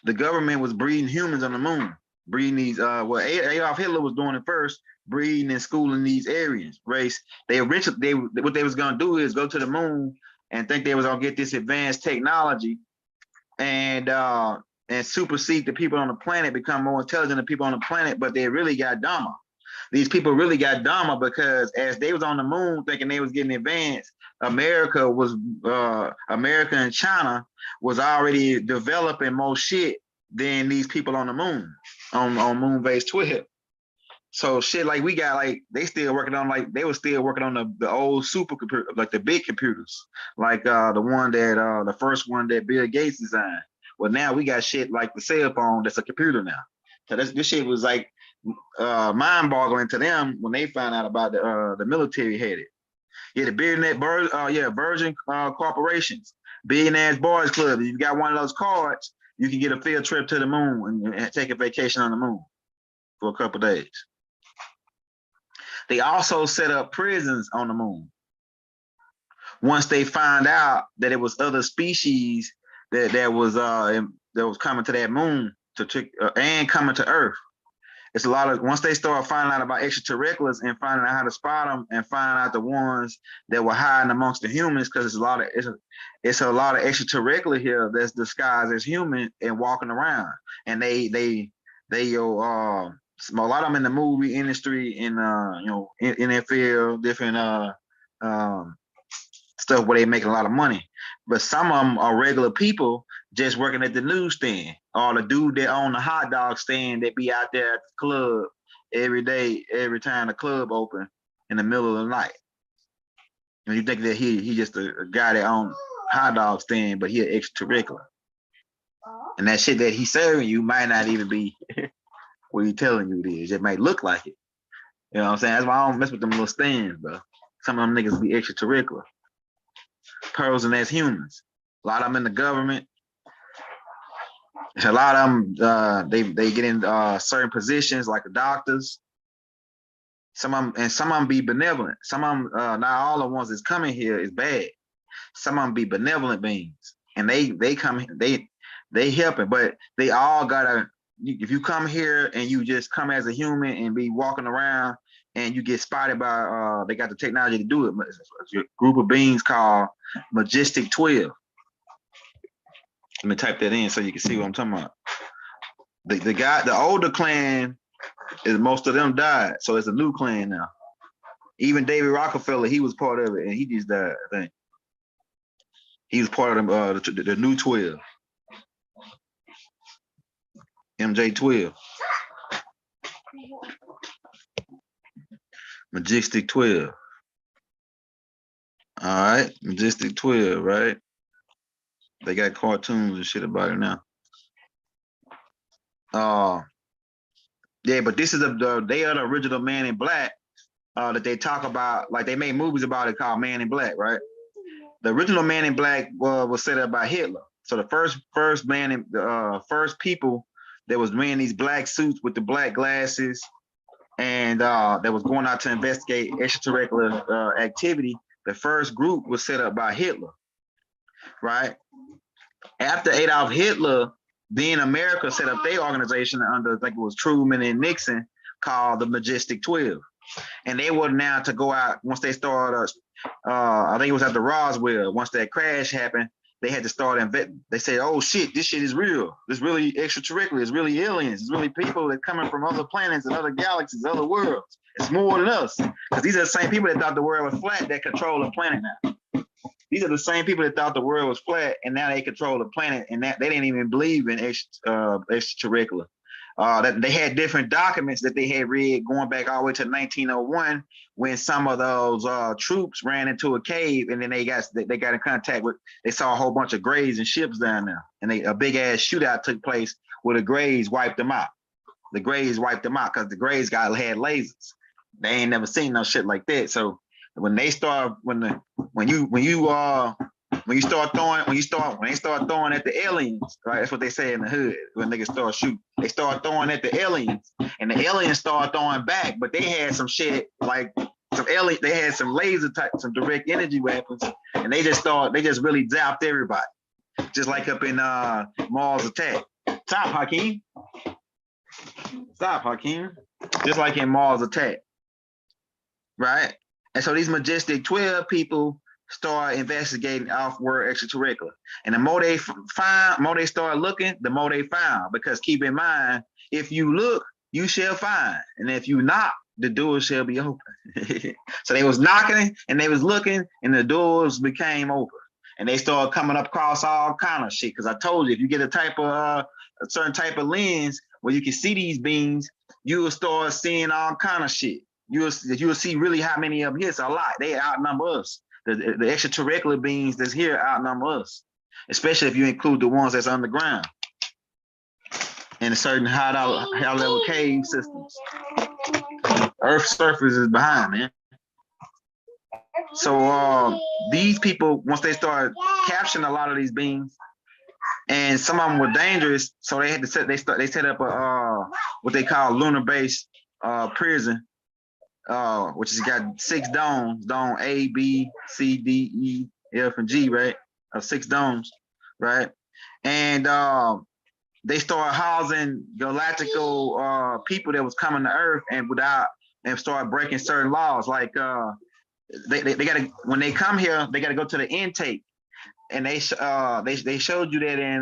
Speaker 1: The government was breeding humans on the moon, breeding these. Adolf Hitler was doing it first, breeding and schooling these Aryans race. What they was gonna do is go to the moon and think they was gonna get this advanced technology and supersede the people on the planet, become more intelligent than people on the planet, but they really got dumber. These people really got dumber because as they was on the moon thinking they was getting advanced, America and China was already developing more shit than these people on the moon, on Moonbase Twitter. So shit like we got like they still working on like they were still working on the old supercomputer, like the big computers, like the one that the first one that Bill Gates designed. Well, now we got shit like the cell phone that's a computer now. So this shit was like mind-boggling to them when they found out about the military had it. Yeah, the Virgin corporations, Billionaires Boys Club. If you got one of those cards, you can get a field trip to the moon and take a vacation on the moon for a couple days. They also set up prisons on the moon. Once they find out that it was other species that was coming to that moon and coming to Earth. It's a lot of once they start finding out about extraterrestrials and finding out how to spot them and find out the ones that were hiding amongst the humans, because it's a lot of extraterrestrial here that's disguised as human and walking around, and a lot of them in the movie industry, in NFL, different stuff where they make a lot of money, but some of them are regular people just working at the newsstand, or the dude that own the hot dog stand that be out there at the club every day, every time the club open in the middle of the night. And you think that he just a guy that own hot dog stand, but he an extraterrestrial. And that shit that he's serving you might not even be what he's telling you it is. It might look like it. You know what I'm saying? That's why I don't mess with them little stands, bro. Some of them niggas be extraterrestrial, posing as humans. A lot of them in the government. A lot of them, they get in certain positions like the doctors. Some of them be benevolent. Some of them, not all the ones that's coming here is bad. Some of them be benevolent beings, and they come, they helping, but they all gotta. If you come here and you just come as a human and be walking around and you get spotted by, they got the technology to do it. It's a group of beings called Majestic 12. Let me type that in so you can see what I'm talking about. The older clan is most of them died, so it's a new clan now. Even David Rockefeller, he was part of it, and he just died. I think he was part of the new 12, MJ 12, Majestic 12. All right, Majestic 12, right? They got cartoons and shit about it now. Yeah, but this is they are the original Man in Black that they talk about. Like they made movies about it called Man in Black, right? The original Man in Black was set up by Hitler. So the first people that was wearing these black suits with the black glasses and that was going out to investigate extraterrestrial activity. The first group was set up by Hitler, right? After Adolf Hitler, then America set up their organization under, I think it was Truman and Nixon, called the Majestic 12. And they were now to go out once they started, I think it was after Roswell, once that crash happened, they had to start they said, oh shit, this shit is real. It's really extraterrestrial, it's really aliens, it's really people that coming from other planets and other galaxies, other worlds. It's more than us. Because these are the same people that thought the world was flat that control the planet now. These are the same people that thought the world was flat, and now they control the planet, and that they didn't even believe in extraterrestrial. That they had different documents that they had read going back all the way to 1901, when some of those troops ran into a cave, and then they got in contact with. They saw a whole bunch of Greys and ships down there, and a big ass shootout took place where the Greys wiped them out. The Greys wiped them out because the Greys had lasers. They ain't never seen no shit like that. So when they start when they start throwing at the aliens, right? That's what they say in the hood when niggas start shooting. They start throwing at the aliens, and the aliens start throwing back. But they had some shit like they had some laser type, some direct energy weapons, and they just really zapped everybody, just like up in Mars Attack. Stop, Hakeem. Stop, Hakeem. Just like in Mars Attack, right? And so these Majestic 12 people start investigating off-world extraterrestrial. And the more they start looking, the more they found. Because keep in mind, if you look, you shall find. And if you knock, the doors shall be open. So they was knocking and they was looking and the doors became open. And they started coming up across all kind of shit. Because I told you, if you get a certain type of lens where you can see these beings, you will start seeing all kind of shit. You'll see really how many of them. It's a lot. They outnumber us. The extraterrestrial beings that's here outnumber us, especially if you include the ones that's underground in a certain high level cave systems. Earth's surface is behind, man. So these people, once they start capturing a lot of these beings, and some of them were dangerous, so they had to set up a what they call lunar base prison, which has got 6 domes, dome A, B, C, D, E, F, and G, right? 6 domes, right? And they started housing galactical people that was coming to Earth and started breaking certain laws. Like they gotta, when they come here, they gotta go to the intake. And they showed you that in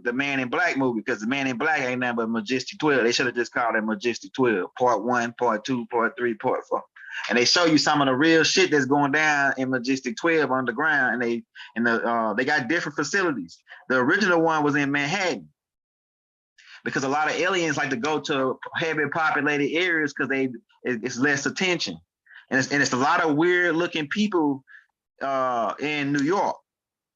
Speaker 1: the Man in Black movie, because the Man in Black ain't nothing but Majestic 12. They should have just called it Majestic 12, Part 1, Part 2, Part 3, Part 4. And they show you some of the real shit that's going down in Majestic 12 underground, and they got different facilities. The original one was in Manhattan, because a lot of aliens like to go to heavily populated areas because it's less attention, and it's a lot of weird looking people in New York.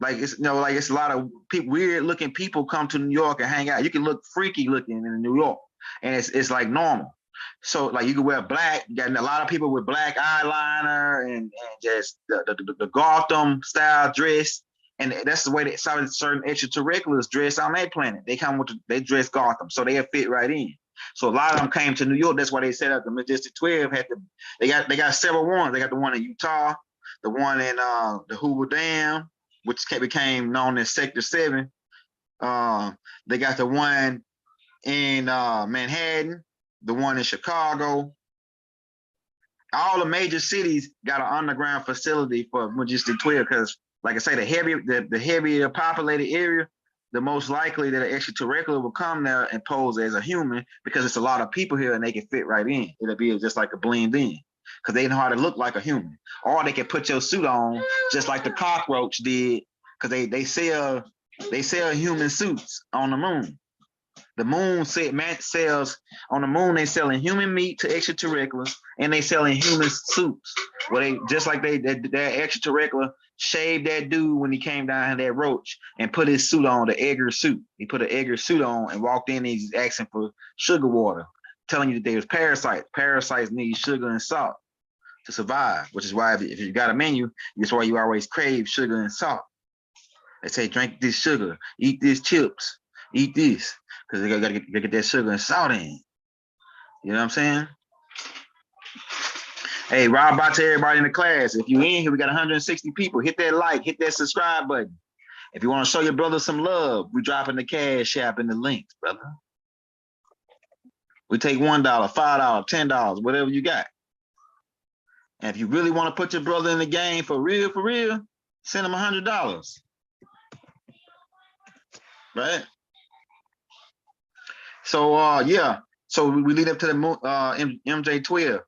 Speaker 1: Like it's it's a lot of weird looking people come to New York and hang out. You can look freaky looking in New York, and it's like normal. So like you can wear black. You got a lot of people with black eyeliner and just the Gotham style dress, and that's the way that certain extraterrestrials dress on their planet. They dress Gotham, so they fit right in. So a lot of them came to New York. That's why they set up the Majestic 12. They got several ones. They got the one in Utah, the one in the Hoover Dam, which became known as Sector 7. They got the one in Manhattan, the one in Chicago. All the major cities got an underground facility for Majestic 12, because, like I say, the heavier populated area, the most likely that an extraterrestrial will come there and pose as a human, because it's a lot of people here and they can fit right in. It'll be just like a blend in, because they know how to look like a human. Or they can put your suit on just like the cockroach did, because they sell human suits on the moon. The moon sells on the moon. They selling human meat to extraterrestrials, and they selling human suits. Well, they just like that extraterrestrial shaved that dude when he came down that roach and put his suit on, the Edgar suit. He put an Edgar suit on and walked in. And he's asking for sugar water, telling you that there's parasites. Parasites need sugar and salt to survive, which is why if you got a menu, that's why you always crave sugar and salt. They say drink this sugar, eat these chips, eat this, because they gotta get that sugar and salt in. You know what I'm saying? Hey, Rob out to everybody in the class. If you in here, we got 160 people. Hit that like, hit that subscribe button. If you want to show your brother some love, we dropping the Cash App in the links, brother. We take $1, $5, $10, whatever you got. And if you really want to put your brother in the game for real, send him $100. Right? So yeah. So we lead up to the MJ12.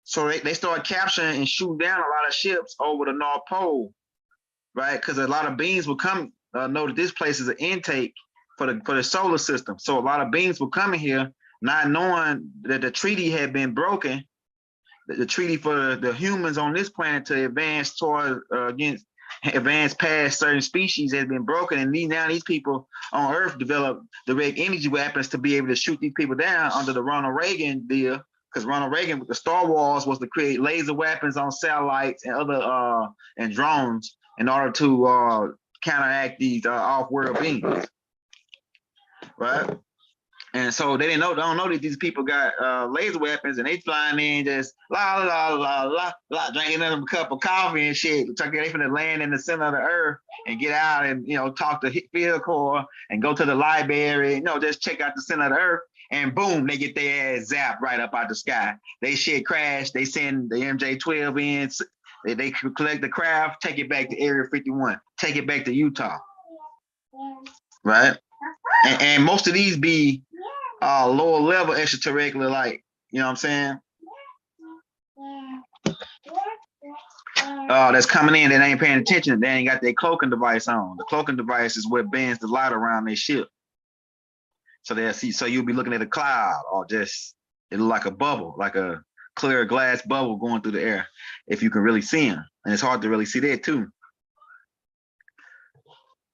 Speaker 1: So they start capturing and shooting down a lot of ships over the North Pole, right? Because a lot of beings will come know that this place is an intake for the solar system. So a lot of beings will come in here not knowing that the treaty had been broken. The treaty for the humans on this planet to advance toward advance past certain species has been broken, and now these people on Earth develop direct energy weapons to be able to shoot these people down under the Ronald Reagan deal. Because Ronald Reagan with the Star Wars was to create laser weapons on satellites and other and drones in order to counteract these off-world beings, right? And so they don't know that these people got laser weapons, and they flying in just drinking them a cup of coffee and shit. They finna land in the center of the earth and get out and talk to field corps and go to the library, just check out the center of the earth, and boom, they get their ass zapped right up out the sky. They shit crash. They send the MJ12 in. They collect the craft, take it back to Area 51, take it back to Utah, right? And most of these be lower level extraterrestrial, like, you know what I'm saying? That's coming in that ain't paying attention. They ain't got their cloaking device on. The cloaking device is what bends the light around their ship. So they'll see. So you'll be looking at a cloud or just It look like a bubble, like a clear glass bubble going through the air, if you can really see them. And it's hard to really see that too.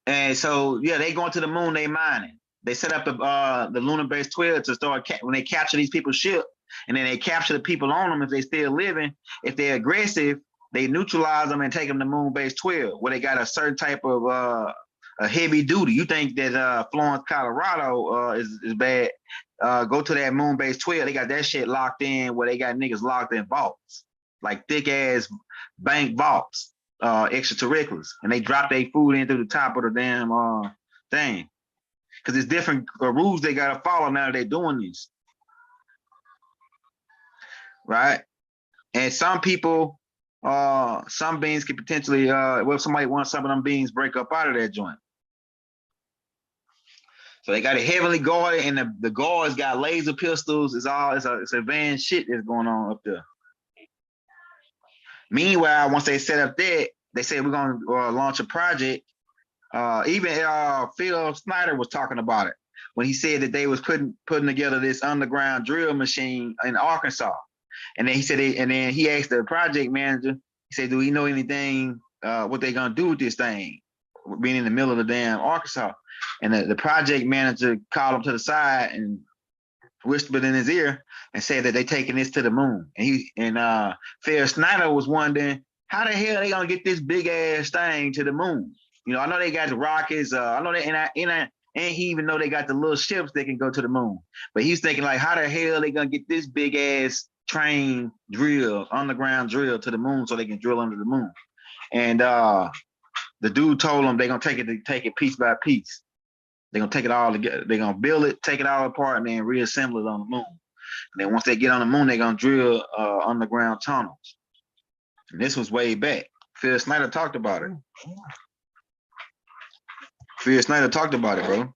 Speaker 1: And so, yeah, they going to the moon, they mining. They set up the lunar base 12 to start when they capture these people's ship, and then they capture the people on them if they still living. If they're aggressive, they neutralize them and take them to moon base 12, where they got a certain type of a heavy duty. You think that Florence, Colorado is bad? Go to that moon base 12. They got that shit locked in, where they got niggas locked in vaults, like thick ass bank vaults, extraterrestrials, and they drop their food in through the top of the damn thing. Because it's different rules they gotta follow now that they're doing these. Right? And some people, some beings could potentially, well, if somebody wants some of them beings break up out of that joint. So they got a heavily guarded, and the guards got laser pistols. It's advanced shit that's going on up there. Meanwhile, once they set up that, they said we're gonna launch a project. Even Phil Snyder was talking about it when he said that they was putting together this underground drill machine in Arkansas. And then he said, and then he asked the project manager, he said, do we know anything, what they gonna do with this thing, being in the middle of the damn Arkansas? And the project manager called him to the side and whispered in his ear and said that they taking this to the moon. And Phil Snyder was wondering, how the hell they gonna get this big ass thing to the moon? You know, I know they got the rockets. I know that, and he even know they got the little ships that can go to the moon. But he's thinking like, how the hell they gonna get this big ass train drill, underground drill to the moon so they can drill under the moon? And the dude told them they're gonna take it piece by piece. They're gonna take it all together. They're gonna build it, take it all apart, and then reassemble it on the moon. And then once they get on the moon, they're gonna drill underground tunnels. And this was way back. Phil Snyder talked about it. Phil Snyder talked about it, bro.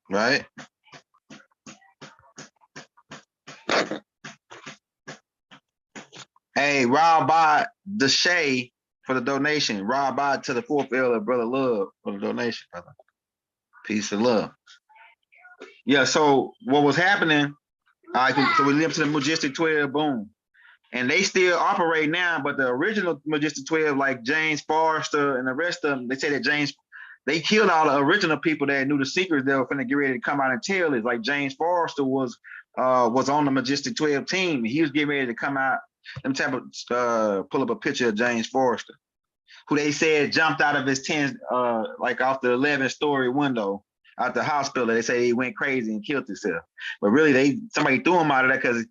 Speaker 1: Right? Hey, Rob Bot Deshay for the donation. Rob Bot to the fourth elder, brother Love, for the donation, brother. Peace and love. Yeah, so what was happening, so we live to the Majestic 12, boom. And they still operate now, but the original Majestic 12, like James Forrester and the rest of them, they say that they killed all the original people that knew the secrets they were finna get ready to come out and tell it. Like James Forrester was on the Majestic 12 team, and he was getting ready to come out. Let me pull up a picture of James Forrester, who they said jumped out of his 10, like off the 11-story window out the hospital. They say he went crazy and killed himself. But really, somebody threw him out of there because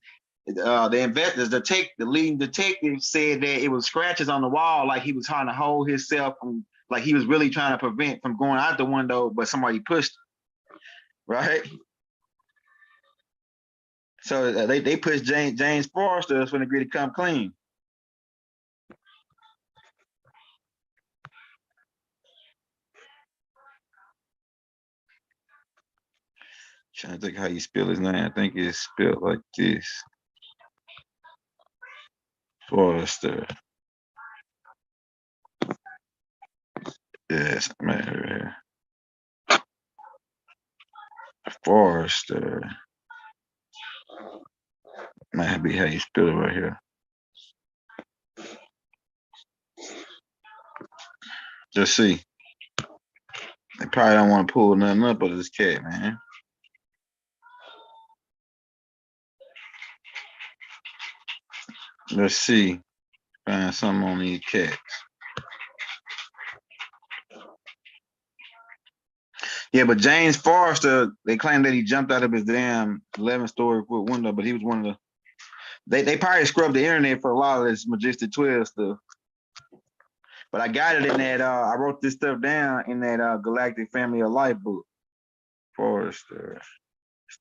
Speaker 1: the investors, the leading detective said that it was scratches on the wall, like he was trying to hold himself from, like he was really trying to prevent from going out the window, but somebody pushed him, right? So they pushed James Forrester when they agreed to come clean. Trying to think how you spell his name. I think it's spelled like this. Forrester. Yes, man. Forrester. Might be how you spell it right here. Just see. They probably don't want to pull nothing up of this cat, man. Let's see. Find something on these cats. Yeah, but James Forrester, they claim that he jumped out of his damn 11-story window, but he was one of the. They probably scrubbed the internet for a lot of this Majestic 12 stuff. But I got it in that. I wrote this stuff down in that Galactic Family of Life book. Forrester.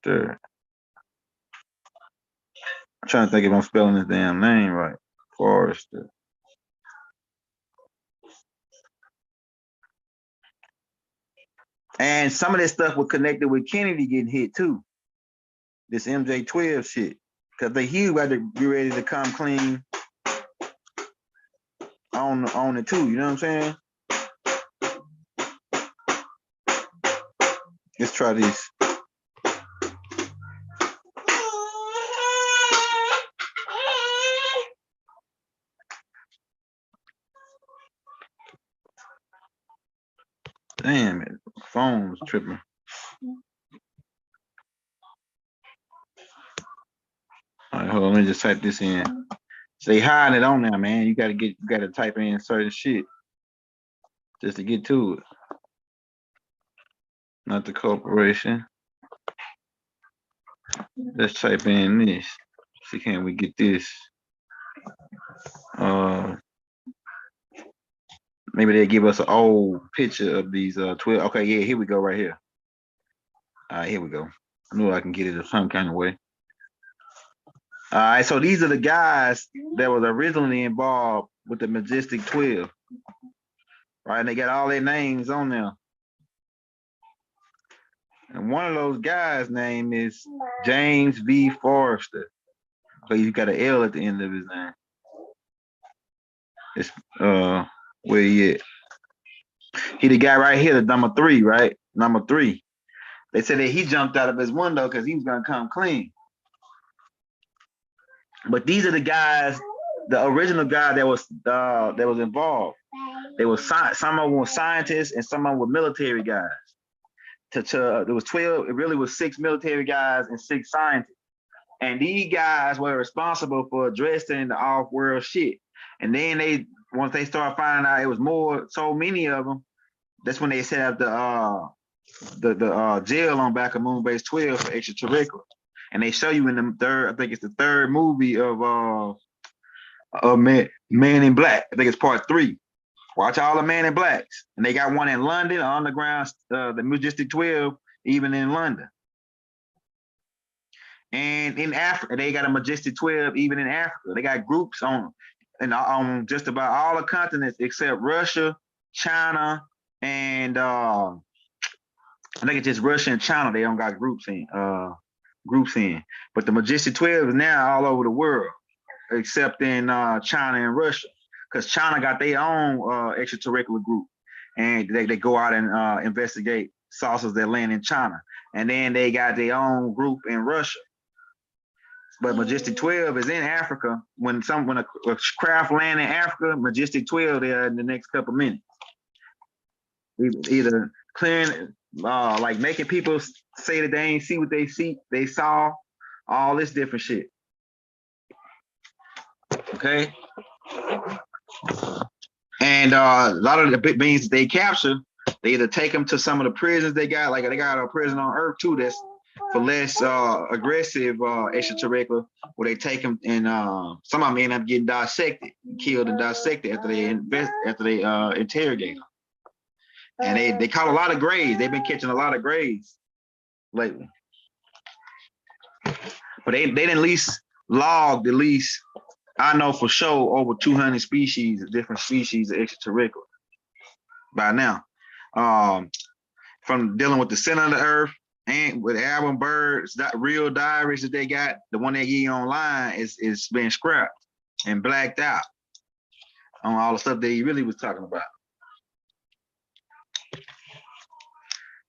Speaker 1: I'm trying to think if I'm spelling his damn name right. Forrester. And some of this stuff was connected with Kennedy getting hit too. This MJ12 shit. Because they Hugh had to be ready to come clean on it too. You know what I'm saying? Let's try this. was tripping. All right, hold on. Let me just type this in. They hiding it on there, man. You gotta type in certain shit just to get to it. Not the corporation. Let's type in this. See, can we get this? Maybe they give us an old picture of these 12. Okay, yeah, here we go right here. All right, here we go. I knew I can get it in some kind of way. All right, so these are the guys that was originally involved with the Majestic 12. Right, and they got all their names on there. And one of those guys' name is James V. Forrester. So you got an L at the end of his name. It's where he at? He the guy right here, the number 3, right? Number 3. They said that he jumped out of his window because he was gonna come clean. But these are the guys, the original guy that was involved. They were some of them were scientists and some of them were military guys. There was 12. It really was 6 military guys and 6 scientists. And these guys were responsible for addressing the off-world shit. And then once they started finding out it was so many of them, that's when they set up the jail on back of Moonbase 12 for extraterrestrial. And they show you in the third, I think it's the third movie of Man in Black. I think it's part 3. Watch all the Man in Blacks. And they got one in London, underground, the Majestic 12, even in London. And in Africa, they got a Majestic 12, even in Africa. They got groups on just about all the continents except Russia, China, and I think it's just Russia and China. They don't got groups in. But the Majestic 12 is now all over the world, except in China and Russia. Because China got their own extraterrestrial group, and they go out and investigate saucers that land in China. And then they got their own group in Russia. But Majestic 12 is in Africa. When a craft land in Africa, Majestic 12 there in the next couple minutes. Either clearing, like making people say that they ain't see what they saw, all this different shit. Okay. And a lot of the big beings that they capture, they either take them to some of the prisons they got, like they got a prison on Earth too that's for less aggressive extraterrestrial, where they take them and some of them end up getting dissected, killed and dissected after they interrogate them. And they caught a lot of grays. They've been catching a lot of grays lately. But they didn't at least log, at least I know for sure, over 200 species, different species of extraterrestrial by now. From dealing with the center of the Earth and with Albert Bird's real diaries that they got, the one they get online is been scrapped and blacked out on all the stuff that he really was talking about.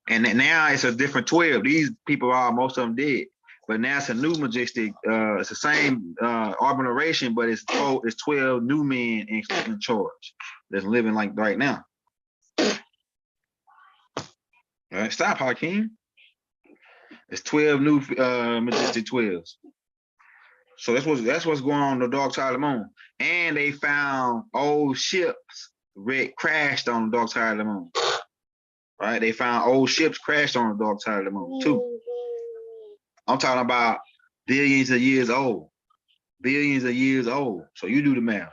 Speaker 1: And now it's a different 12. These people are, most of them dead. But now it's a new Majestic. It's the same organization, but it's 12 new men in charge that's living like right now. All right, stop, Hakeem. It's 12 new Majestic 12s. So that's what's going on in the dark side of the moon. And they found old ships crashed on the dark side of the moon. Right? They found old ships crashed on the dark side of the moon too. I'm talking about billions of years old. Billions of years old. So you do the math.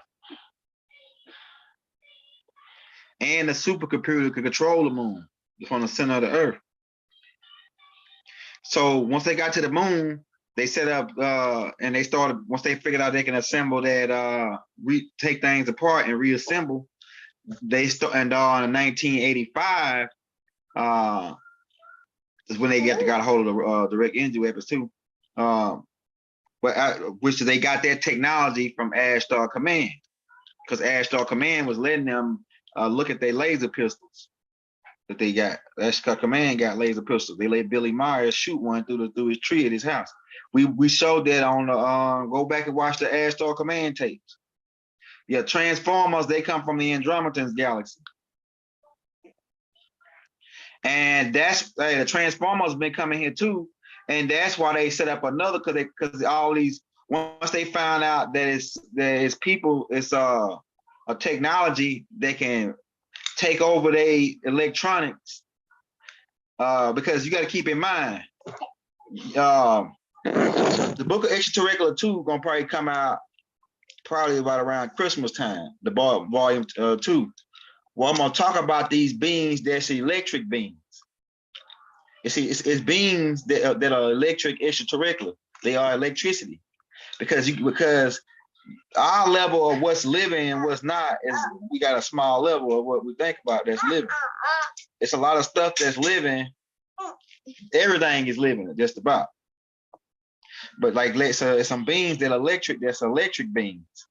Speaker 1: And the supercomputer could control the moon from the center of the Earth. So once they got to the moon, they set up and they started, once they figured out they can assemble that, take things apart and reassemble, they start, and in 1985, is when they got a hold of the direct energy weapons too. Which they got that technology from Ashtar Command, because Ashtar Command was letting them look at their laser pistols that they got. Ashtar Command got laser pistols. They let Billy Myers shoot one through his tree at his house. We showed that on the go back and watch the Ashtar Command tapes. Yeah, Transformers, they come from the Andromedans galaxy. And that's the Transformers been coming here too, and that's why they set up another because all these once they found out that it's people, it's a technology that can take over the electronics. Because you got to keep in mind, the Book of Extraterrestrial 2 gonna probably come out probably about around Christmas time. The volume 2. Well, I'm gonna talk about these beings that's electric beings. You see, it's beings that are electric extraterrestrial. They are electricity because our level of what's living and what's not is we got a small level of what we think about that's living. It's a lot of stuff that's living. Everything is living, just about. But like, so some beings that are electric, that's electric beings,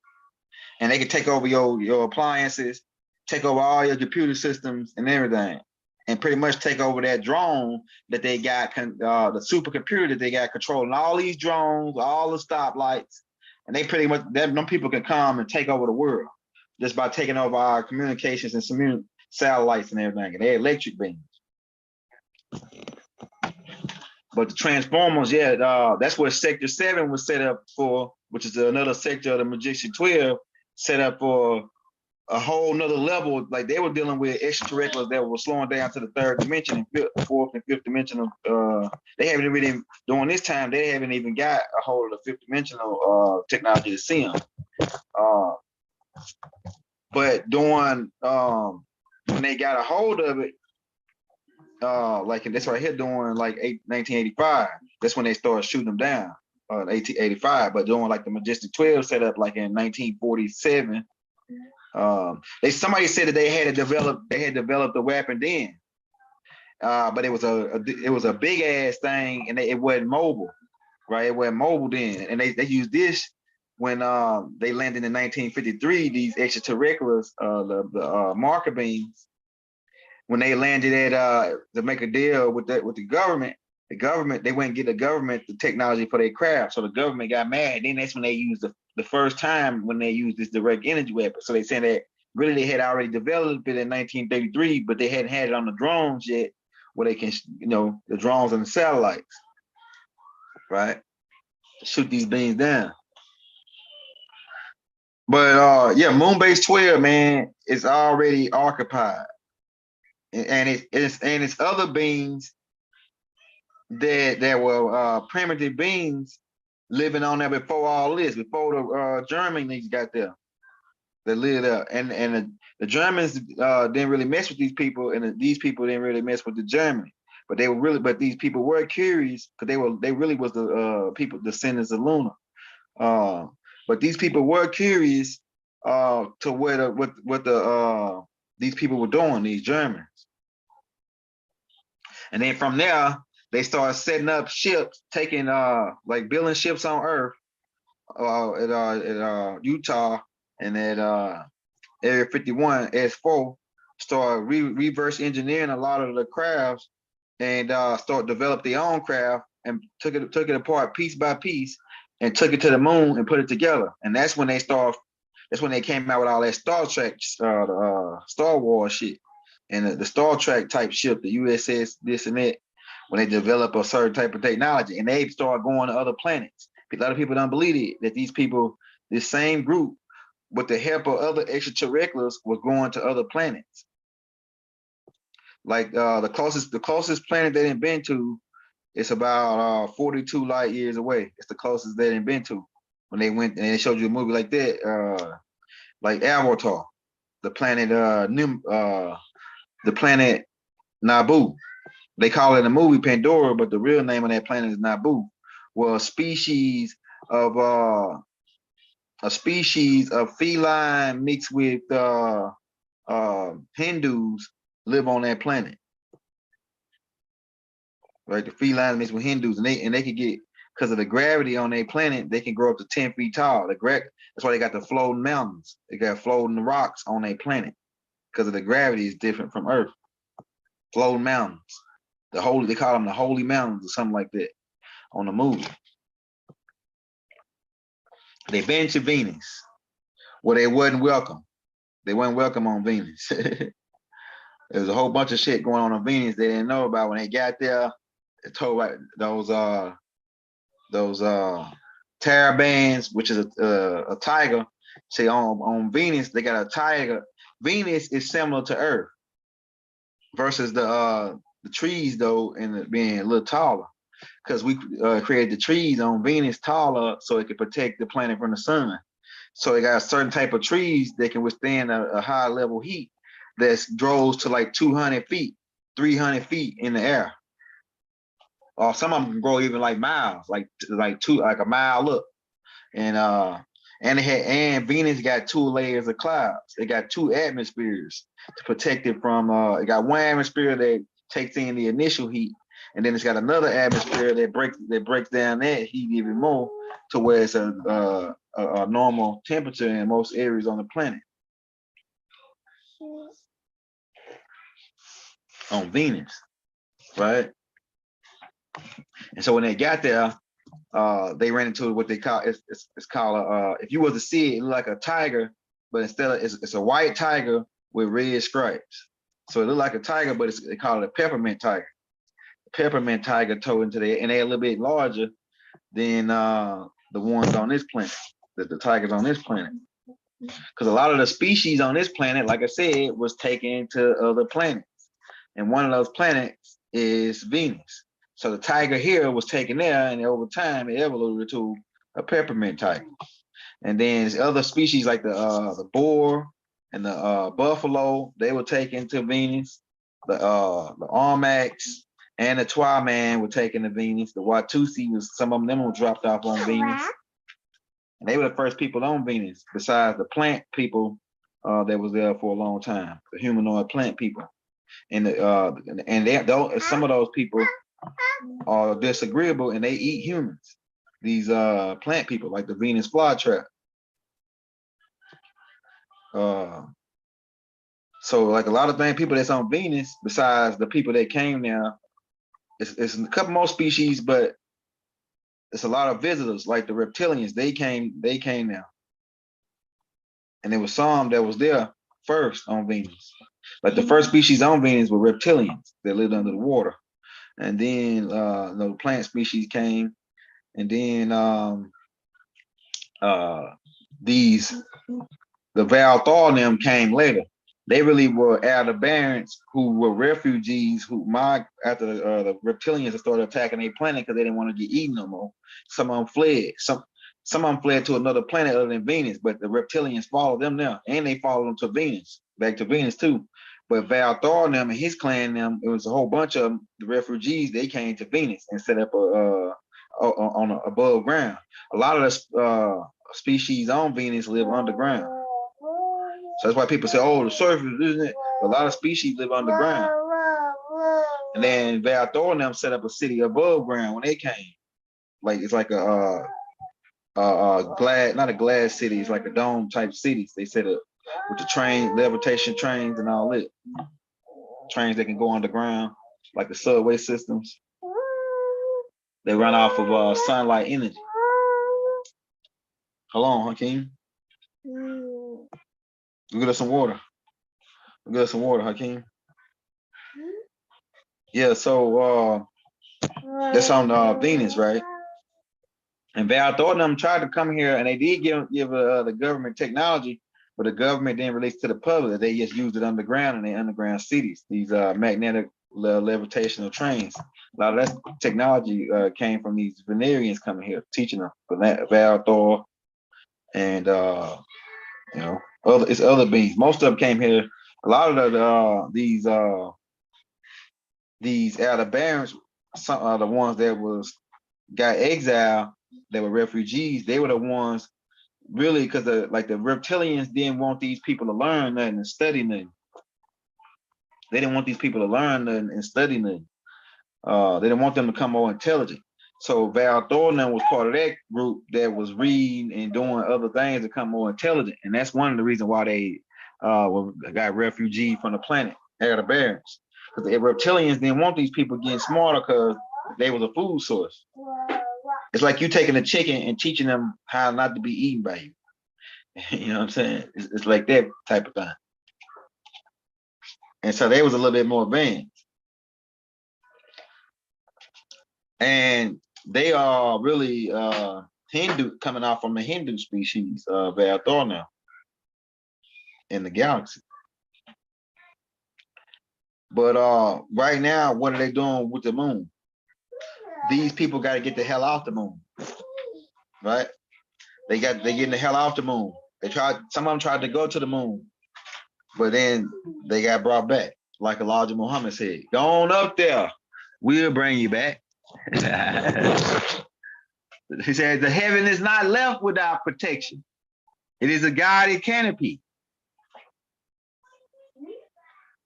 Speaker 1: and they can take over your appliances, take over all your computer systems and everything, and pretty much take over that drone that they got, the supercomputer that they got controlling all these drones, all the stoplights, and they pretty much, them people can come and take over the world just by taking over our communications and some satellites and everything, and they're electric beings. But the Transformers, yeah, that's what Sector 7 was set up for, which is another sector of the Majestic 12, set up for a whole nother level. Like, they were dealing with extraterrestrials that were slowing down to the third dimension and fourth and fifth dimensional. They haven't really, during this time, they haven't even got a hold of the fifth dimensional technology to see them. But during, when they got a hold of it, like this right here, during like 1985, that's when they started shooting them down. 1885, but during like the Majestic 12 set up like in 1947. Somebody said that they had developed a weapon then, but it was a big ass thing, and it wasn't mobile, right? It wasn't mobile then, and they used this when they landed in 1953. These extraterrestrials, the marker beams, when they landed at to make a deal with the government. The government, they wouldn't get the government the technology for their craft, so the government got mad. Then that's when they used the first time when they used this direct energy weapon. So they said that really they had already developed it in 1933, but they hadn't had it on the drones yet, where they can, the drones and the satellites, right? Shoot these beams down. But yeah, Moonbase 12, man, is already occupied, and it's other beings that were primitive beings living on there before all this, before the Germans got there. They lived there, and the Germans didn't really mess with these people, and these people didn't really mess with the Germans. But these people were curious, because they really was the people descendants of Luna. But these people were curious to what these people were doing, these Germans. And then from there, they started setting up ships, taking like building ships on Earth, at Utah, and at Area 51 S4, started reverse engineering a lot of the crafts, and start develop their own craft, and took it apart piece by piece, and took it to the moon and put it together. And that's when they came out with all that Star Trek, Star Wars shit, and the Star Trek type ship, the USS this and that, when they develop a certain type of technology, and they start going to other planets. A lot of people don't believe it, that these people, this same group, with the help of other extraterrestrials, was going to other planets. Like the closest planet they didn't been to, it's about 42 light years away. It's the closest they didn't been to. When they went and they showed you a movie like that, like Avatar, the planet Naboo. They call it in the movie Pandora, but the real name of that planet is Naboo. Well, a species of feline mixed with Hindus live on that planet. Right, the feline mixed with Hindus, and they can get, because of the gravity on their planet, they can grow up to 10 feet tall. That's why they got the floating mountains. They got floating rocks on their planet, because of the gravity is different from Earth. Floating mountains. They call them the Holy Mountains or something like that on the movie. They been to Venus, where they wasn't welcome. They weren't welcome on Venus. There's a whole bunch of shit going on Venus they didn't know about when they got there. It told like those Terabans, which is a tiger. See, on Venus they got a tiger. Venus is similar to Earth versus the trees though, and being a little taller, because we created the trees on Venus taller so it could protect the planet from the sun. So they got a certain type of trees that can withstand a high level heat that grows to like 200 feet, 300 feet in the air. Or some of them can grow even like miles, like a mile up. And Venus got 2 layers of clouds. They got 2 atmospheres to protect it from. It got one atmosphere that takes in the initial heat, and then it's got another atmosphere that breaks down that heat even more to where it's a normal temperature in most areas on the planet. On Venus, right? And so when they got there, they ran into what they call it's called if you was to see it, it looked like a tiger, but instead of it's a white tiger with red stripes. So it looked like a tiger, but they call it a peppermint tiger. Peppermint tiger toe into there, and they're a little bit larger than the ones on this planet, the tigers on this planet. Because a lot of the species on this planet, like I said, was taken to other planets. And one of those planets is Venus. So the tiger here was taken there, and over time it evolved to a peppermint tiger. And then there's other species like the boar and the buffalo, they were taken to Venus. The Armax and the Twaman were taken to Venus. The Watusi was some of them were dropped off on Venus. And they were the first people on Venus, besides the plant people that was there for a long time, the humanoid plant people. And some of those people are disagreeable and they eat humans. These plant people, like the Venus flytrap. So like a lot of people that's on Venus, besides the people that came there, it's a couple more species, but it's a lot of visitors, like the reptilians. They came now, and there was some that was there first on Venus. Like the first species on Venus were reptilians that lived under the water, and then the plant species came, and then the Valthar and them came later. They really were Aldebarans who were refugees after the reptilians started attacking their planet because they didn't want to get eaten no more. Some of them fled. Some of them fled to another planet other than Venus, but the reptilians followed them now, and they followed them to Venus, back to Venus too. But Valthar and them and his clan, it was a whole bunch of the refugees. They came to Venus and set up above ground. A lot of the species on Venus live underground. So that's why people say, "Oh, the surface, isn't it?" But a lot of species live underground. And then Valthar and them set up a city above ground when they came. Like it's like a not a glass city, it's like a dome type cities. They set up with the levitation trains and all that. Trains that can go underground, like the subway systems. They run off of sunlight energy. Hold on, Hakeem. Go get us some water. Go get us some water, Hakeem. Yeah, so that's on Venus, right? And Valthar and them tried to come here, and they did give the government technology, but the government didn't release to the public. They just used it underground in their underground cities. These magnetic levitational trains. A lot of that technology came from these Venerians coming here, teaching them. Valthar and it's other beings. Most of them came here. A lot of these Aldebarans, some of the ones that got exiled, that were refugees. They were the ones really, because the reptilians didn't want these people to learn nothing and study nothing. They didn't want these people to learn nothing and study nothing. They didn't want them to become more intelligent. So Valthar was part of that group that was reading and doing other things to become more intelligent. And that's one of the reasons why they got refugees from the planet, Aldebarans. Because the reptilians didn't want these people getting smarter because they was a food source. It's like you taking a chicken and teaching them how not to be eaten by you. You know what I'm saying? It's like that type of thing. And so they was a little bit more advanced. And they are really Hindu, coming out from the Hindu species of Valthor now in the galaxy. But right now, what are they doing with the moon? These people got to get the hell off the moon, right? They getting the hell off the moon. Some of them tried to go to the moon, but then they got brought back. Like Elijah Muhammad said, go on up there, we'll bring you back. He said, the heaven is not left without protection. It is a guided canopy.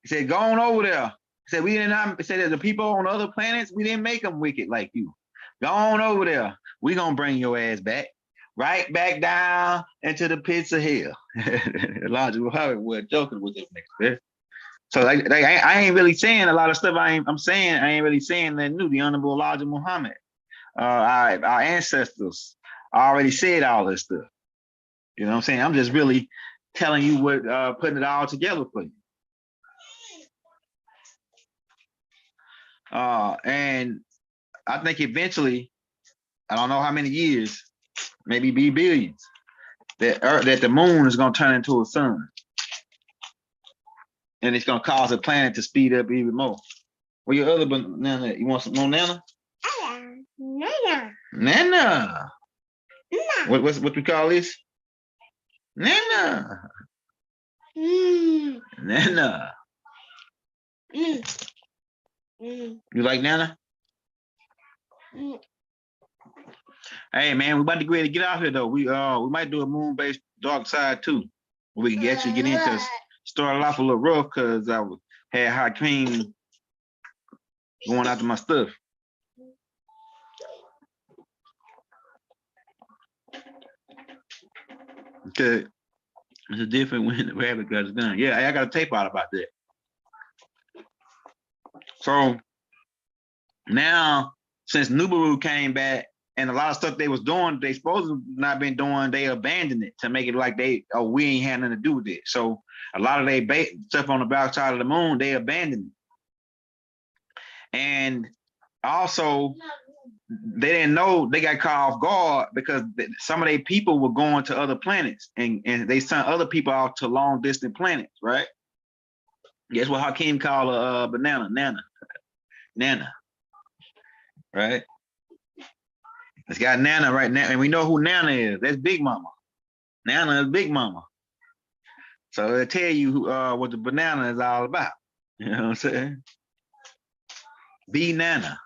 Speaker 1: He said, go on over there. He said, he said that the people on other planets, we didn't make them wicked like you. Go on over there. We're going to bring your ass back. Right back down into the pits of hell. Elijah Muhammad was joking with this nigga. So I ain't really saying a lot of stuff. I ain't really saying that new. The Honorable Elijah Muhammad, our ancestors already said all this stuff. You know what I'm saying? I'm just really telling you what, putting it all together for you. And I think eventually, I don't know how many years, maybe be billions, that the moon is going to turn into a sun. And it's going to cause the planet to speed up even more. Where your other banana? You want some more nana? Nana. Nana. What we call this? Nana. Nana. You like Nana? Hey man, we about to go ahead and get out here though. We might do a moon-based dark side too. We can actually get into start off a little rough because I had Hakeem going after my stuff. Okay, it's a different when the rabbit got his gun. Yeah, I got a tape out about that. So now, since Nubaru came back, and a lot of stuff they was doing, they supposed to not been doing, they abandoned it to make it like we ain't had nothing to do with it. So a lot of their stuff on the backside of the moon, they abandoned it. And also, they didn't know they got caught off guard because some of their people were going to other planets and they sent other people out to long distant planets, right? Guess what Hakeem called a banana? Nana. Right? It's got Nana right now, and we know who Nana is. That's Big Mama. Nana is Big Mama. So it'll tell you what the banana is all about. You know what I'm saying? Be Nana.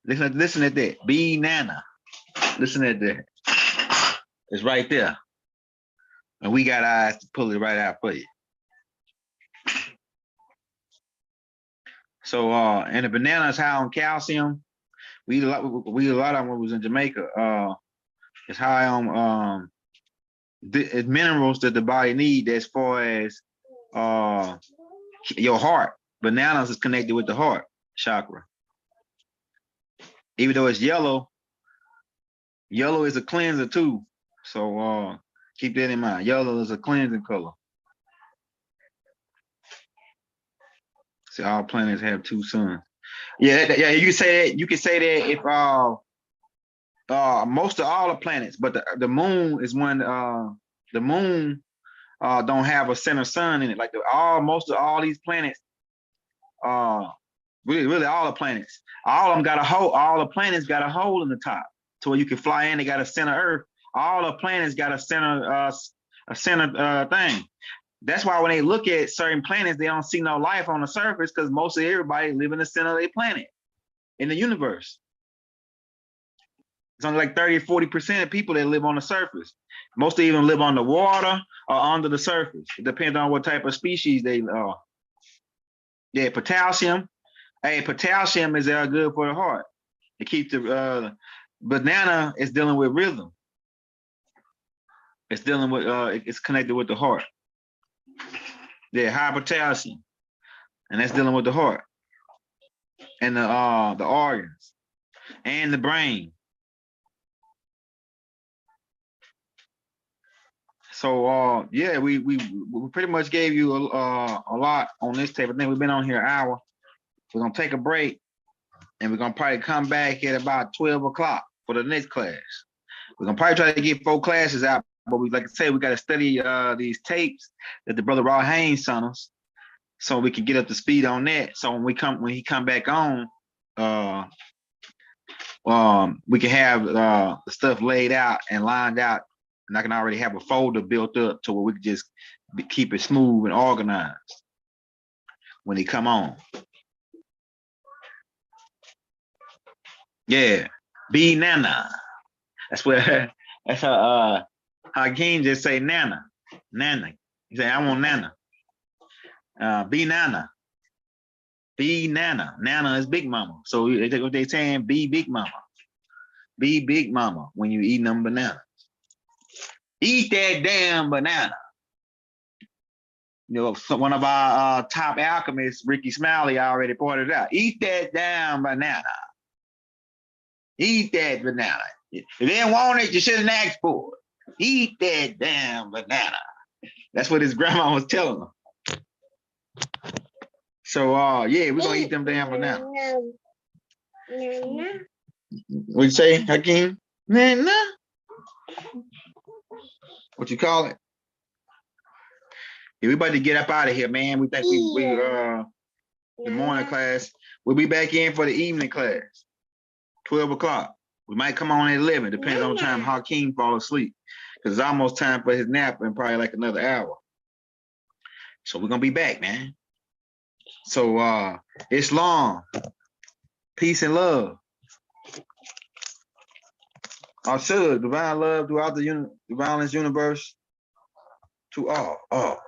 Speaker 1: Listen at that. Be Nana. Listen at that. It's right there. And we got eyes to pull it right out for you. So and the banana is high on calcium. We eat a lot of them when we was in Jamaica. It's high on it's minerals that the body needs as far as your heart. Bananas is connected with the heart chakra. Even though it's yellow is a cleanser too. So keep that in mind. Yellow is a cleansing color. See, all planets have two suns. Yeah, you can say that. You can say that if most of all the planets, but the moon is when the moon don't have a center sun in it. Like most of all these planets, really all the planets, all of them got a hole. All the planets got a hole in the top to where you can fly in. They got a center Earth. All the planets got a center thing. That's why when they look at certain planets, they don't see no life on the surface because most of everybody live in the center of their planet in the universe. It's only like 30 or 40% of people that live on the surface. Most even live on the water or under the surface. It depends on what type of species they are. Yeah, potassium. Hey, potassium is good for the heart. It keeps the banana is dealing with rhythm. It's dealing with it's connected with the heart. Yeah, high potassium, and that's dealing with the heart and the organs and the brain. So yeah, we pretty much gave you a lot on this tape. I think we've been on here an hour. We're gonna take a break, and we're gonna probably come back at about 12 o'clock for the next class. We're gonna probably try to get 4 classes out, but we, like I said, we got to study these tapes that the brother Raw Haynes sent us, so we can get up to speed on that. So when he come back on, we can have the stuff laid out and lined out, and I can already have a folder built up to where we can just keep it smooth and organized when he come on. Yeah, be Nana. That's where that's how Hakeem just say Nana. Nana. He say, I want Nana. Be Nana. Be Nana. Nana is Big Mama. So what they saying, be Big Mama. Be Big Mama when you eat them bananas. Eat that damn banana. You know, so one of our top alchemists, Ricky Smiley, already pointed out. Eat that damn banana. Eat that banana. If you didn't want it, you shouldn't ask for it. Eat that damn banana. That's what his grandma was telling him. So yeah, we're gonna eat them damn bananas. What you say, Hakeem? Nana? What you call it? Yeah, we about to get up out of here, man. We think we the morning class. We'll be back in for the evening class. 12 o'clock. We might come on at 11, depending on the time Hakeem fall asleep. Because it's almost time for his nap in probably like another hour. So we're gonna be back, man. So it's long. Peace and love. I should divine love throughout the violence universe to all.